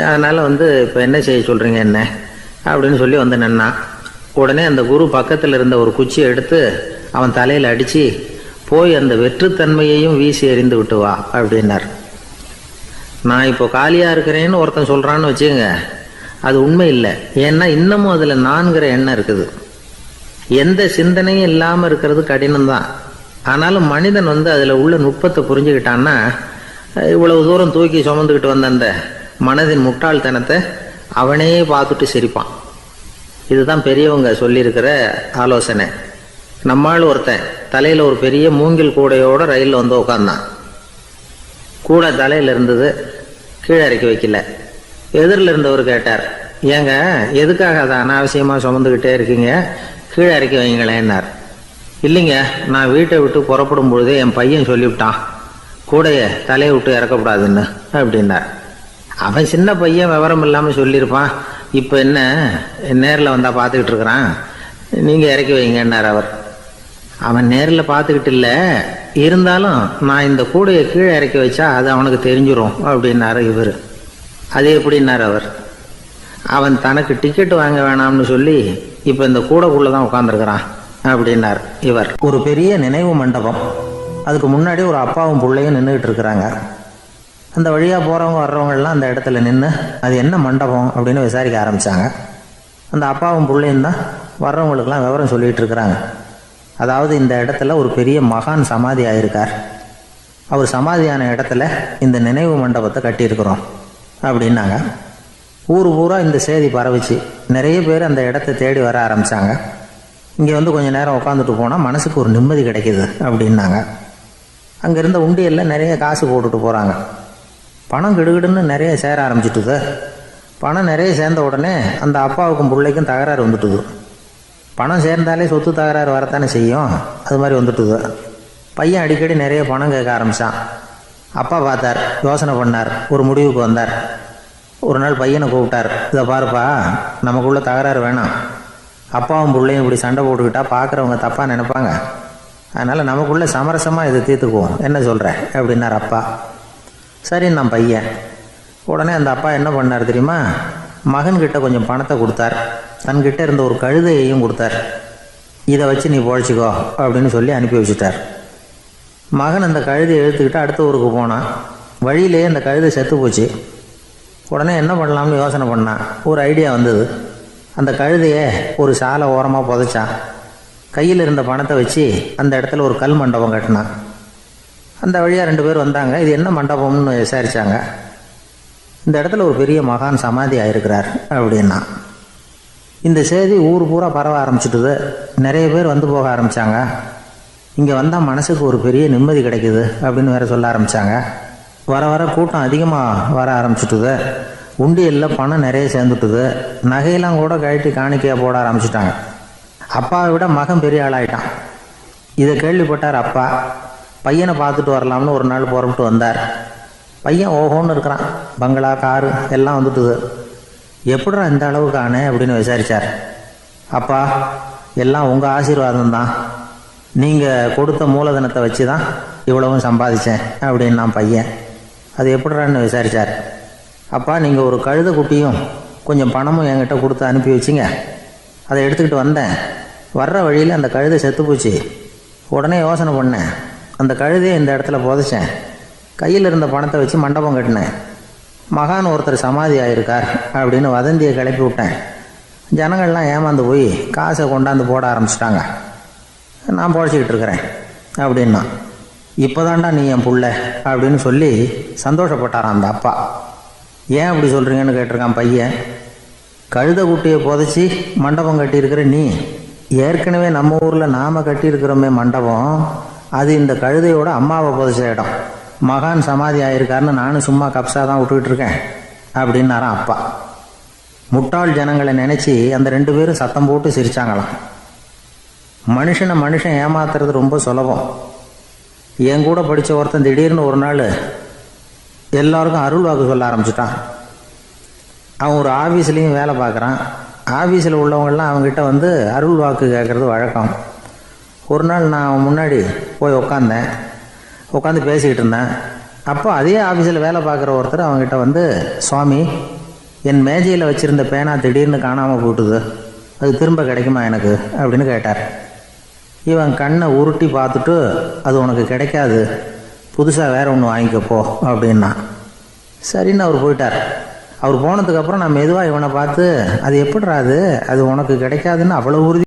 Speaker 2: அதனால் இப்போ என்ன செய்ய சொல்கிறீங்க என்ன அப்படின்னு சொல்லி வந்து நின்னான். உடனே அந்த குரு பக்கத்தில் இருந்த ஒரு குச்சியை எடுத்து அவன் தலையில் அடித்து போய் அந்த வெற்றுத்தன்மையையும் வீசி எறிந்து விட்டு வா அப்படின்னார். நான் இப்போ காலியாக இருக்கிறேன்னு ஒருத்தன் சொல்கிறான்னு வச்சுங்க, அது உண்மை இல்லை. ஏன்னா இன்னமும் அதில் நான்கிற எண்ணம் இருக்குது. எந்த சிந்தனையும் இல்லாமல் இருக்கிறது கடினம்தான். ஆனாலும் மனிதன் அதில் உள்ள நுட்பத்தை புரிஞ்சுக்கிட்டான்னா இவ்வளவு தூரம் தூக்கி சுமந்துக்கிட்டு வந்த அந்த மனதின் முட்டாள்தனத்தை அவனே பார்த்துட்டு சிரிப்பான். இதுதான் பெரியவங்க சொல்லியிருக்கிற ஆலோசனை. நம்மால் ஒருத்தன் தலையில் ஒரு பெரிய மூங்கில் கூடையோட ரயிலில் வந்து உட்காந்தான். கூடை தலையில் இருந்தது, கீழே இறக்கி வைக்கல. எதிரில் இருந்தவர் கேட்டார், ஏங்க எதுக்காக அதை அனாவசியமாக சுமந்துக்கிட்டே இருக்கீங்க, கீழே இறக்கி வைங்களேன்னார். இல்லைங்க, நான் வீட்டை விட்டு புறப்படும் பொழுதே என் பையன் சொல்லிவிட்டான் கூடையை தலையை விட்டு இறக்கக்கூடாதுன்னு அப்படின்னார். அவன் சின்ன பையன், விவரம் இல்லாமல் சொல்லியிருப்பான். இப்போ என்ன நேரில் வந்தால் பார்த்துக்கிட்டு இருக்கிறான், நீங்கள் இறக்கி வைங்கன்னார் அவர். அவன் நேரில் பார்த்துக்கிட்டு இல்லை, இருந்தாலும் நான் இந்த கூடையை கீழே இறக்கி வச்சா அது அவனுக்கு தெரிஞ்சிடும் அப்படின்னாரு இவர். அது எப்படின்னார் அவர். அவன் தனக்கு டிக்கெட் வாங்க வேணாம்னு சொல்லி இப்போ இந்த கூடைக்குள்ளே தான் உட்காந்துருக்கிறான் அப்படின்னார் இவர். ஒரு பெரிய நினைவு மண்டபம், அதுக்கு முன்னாடி ஒரு அப்பாவும் பிள்ளையும் நின்றுக்கிட்டு இருக்கிறாங்க. அந்த வழியாக போகிறவங்க வர்றவங்கெல்லாம் அந்த இடத்துல நின்று அது என்ன மண்டபம் அப்படின்னு விசாரிக்க ஆரம்பித்தாங்க. அந்த அப்பாவும் பிள்ளையும் தான் வர்றவங்களுக்கெல்லாம் விவரம் சொல்லிகிட்டு இருக்கிறாங்க. அதாவது இந்த இடத்துல ஒரு பெரிய மகான் சமாதி ஆகியிருக்கார், அவர் சமாதியான இடத்துல இந்த நினைவு மண்டபத்தை கட்டியிருக்கிறோம் அப்படின்னாங்க. ஊர் பூரா இந்த செய்தி பரவிச்சு. நிறைய பேர் அந்த இடத்த தேடி வர ஆரம்பித்தாங்க. இங்கே கொஞ்சம் நேரம் உட்காந்துட்டு போனால் மனசுக்கு ஒரு நிம்மதி கிடைக்கிது அப்படின்னாங்க. அங்கே இருந்த உண்டியலில் நிறைய காசு போட்டுட்டு போகிறாங்க. பணம் கிடுகிடுன்னு நிறைய சேர ஆரம்பிச்சிட்டுது. பணம் நிறைய சேர்ந்த உடனே அந்த அப்பாவுக்கும் பிள்ளைக்கும் தகராறு வந்துட்டுது. பணம் சேர்ந்தாலே சொத்து தகராறு வரத்தானே செய்யும், அது மாதிரி வந்துட்டுது. பையன் அடிக்கடி நிறைய பணம் கேட்க ஆரம்பித்தான். அப்பா பார்த்தார், யோசனை பண்ணார், ஒரு முடிவுக்கு வந்தார். ஒரு நாள் பையனை கூப்பிட்டார், இதை பாருப்பா, நமக்குள்ள தகராறு வேணாம். அப்பாவும் பிள்ளையும் இப்படி சண்டை போட்டுக்கிட்டா பார்க்குறவங்க தப்பாக நினைப்பாங்க. அதனால் நமக்குள்ளே சமரசமாக இதை தீர்த்துக்குவோம், என்ன சொல்கிற அப்படின்னார் அப்பா. சரின்னு நான் பையன். உடனே அந்த அப்பா என்ன பண்ணார் தெரியுமா, மகன்கிட்ட கொஞ்சம் பணத்தை கொடுத்தார். தன்கிட்ட இருந்த ஒரு கழுதையையும் கொடுத்தார். இதை வச்சு நீ பொழைச்சிக்கோ அப்படின்னு சொல்லி அனுப்பி வச்சுட்டார். மகன் அந்த கழுதையை எடுத்துக்கிட்டு அடுத்த ஊருக்கு போனான். வழியிலே அந்த கழுதை செத்து போச்சு. உடனே என்ன பண்ணலாம்னு யோசனை பண்ணான். ஒரு ஐடியா வந்தது. அந்த கழுதையை ஒரு சாலை ஓரமாக புதைச்சான். கையில் இருந்த பணத்தை வச்சு அந்த இடத்துல ஒரு கல் மண்டபம் கட்டினான். அந்த வழியாக 2 பேர் வந்தாங்க. இது என்ன மண்டபம்னு விசாரித்தாங்க. இந்த இடத்துல ஒரு பெரிய மகான் சமாதி ஆகிருக்கிறார் அப்படின்னா. இந்த செய்தி ஊர் பூரா பரவ ஆரம்பிச்சுட்டுது. நிறைய பேர் வந்து போக ஆரம்பித்தாங்க. இங்கே வந்தால் மனசுக்கு ஒரு பெரிய நிம்மதி கிடைக்குது அப்படின்னு வேற சொல்ல ஆரம்பித்தாங்க. வர வர கூட்டம் அதிகமாக வர ஆரம்பிச்சுட்டுது. உண்டியலில் பணம் நிறைய சேர்ந்துட்டுது. நகையெல்லாம் கூட கழட்டி காணிக்கையாக போட ஆரம்பிச்சிட்டாங்க. அப்பாவை விட மகன் பெரிய ஆளாயிட்டான். இதை கேள்விப்பட்டார் அப்பா. பையனை பார்த்துட்டு வரலாம்னு ஒரு நாள் புறப்பட்டு வந்தார். பையன் ஓஹோன்னு இருக்கிறான். பங்களா, காரு எல்லாம் வந்துட்டுது. எப்படிடா இந்த அளவுக்கு ஆனே அப்படின்னு விசாரித்தார். அப்பா, எல்லாம் உங்கள் ஆசீர்வாதம் தான். நீங்கள் கொடுத்த மூலதனத்தை வச்சு தான் இவ்வளவும் சம்பாதிச்சேன் அப்படின்னு நான் பையன். அது எப்படிறான்னு விசாரித்தார். அப்பா, நீங்கள் ஒரு கழுதை குட்டியும் கொஞ்சம் பணமும் என்கிட்ட கொடுத்து அனுப்பி வச்சிங்க. அதை எடுத்துக்கிட்டு வந்தேன். வர்ற வழியில் அந்த கழுதை செத்து போச்சு. உடனே யோசனை பண்ணேன், அந்த கழுதையை இந்த இடத்துல புதைச்சேன். கையில் இருந்த பணத்தை வச்சு மண்டபம் கட்டினேன். மகான் ஒருத்தர் சமாதி ஆகிருக்கார் அப்படின்னு வதந்தியை கிளப்பி விட்டேன். ஜனங்கள்லாம் ஏமாந்து போய் காசை கொண்டாந்து போட ஆரம்பிச்சிட்டாங்க. நான் பொழைச்சிக்கிட்டு இருக்கிறேன் அப்படின்னா. இப்போதான்டா நீ என் புள்ள அப்படின்னு சொல்லி சந்தோஷப்பட்டாரான் அந்த அப்பா. ஏன் அப்படி சொல்கிறீங்கன்னு கேட்டிருக்கான் பையன். கழுதை குட்டியை புதைச்சி மண்டபம் கட்டியிருக்கிற நீ, ஏற்கனவே நம்ம ஊரில் நாம் கட்டியிருக்கிறோமே மண்டபம், அது இந்த கழுதையோட அம்மாவை புதைச்ச இடம். மகான் சமாதி ஆகிருக்காருன்னு நானும் சும்மா கப்ஸாக தான் விட்டுக்கிட்டு இருக்கேன் அப்படின்னாரான் அப்பா. முட்டாள் ஜனங்களை நினச்சி அந்த 2 பேரும் சத்தம் போட்டு சிரித்தாங்களாம். மனுஷன் ஏமாத்துறது ரொம்ப சுலபம். என் கூட படித்த ஒருத்தன் திடீர்னு ஒரு நாள் எல்லாருக்கும் அருள் வாக்கு சொல்ல ஆரம்பிச்சிட்டான். அவன் ஒரு ஆஃபீஸ்லேயும் வேலை பார்க்குறான். ஆஃபீஸில் உள்ளவங்கள்லாம் அவங்ககிட்ட வந்து அருள் வாக்கு கேட்குறது வழக்கம். ஒரு நாள் நான் அவன் முன்னாடி போய் உட்காந்து பேசிக்கிட்டு இருந்தேன். அப்போ அதே ஆஃபீஸில் வேலை பார்க்குற ஒருத்தர் அவங்ககிட்ட வந்து, சுவாமி, என் மேஜையில் வச்சுருந்த பேனா திடீர்னு காணாமல் போட்டுது, அது திரும்ப கிடைக்குமா எனக்கு அப்படின்னு கேட்டார். இவன் கண்ணை உருட்டி பார்த்துட்டு, அது உனக்கு கிடைக்காது, புதுசாக வேற ஒன்று வாங்கிக்கப்போ அப்படின்னா. சரின்னு அவர் போயிட்டார். அவர் போனதுக்கப்புறம் நான் மெதுவாக இவனை பார்த்து, அது எப்படிறாது, அது உனக்கு கிடைக்காதுன்னு அவ்வளோ உறுதி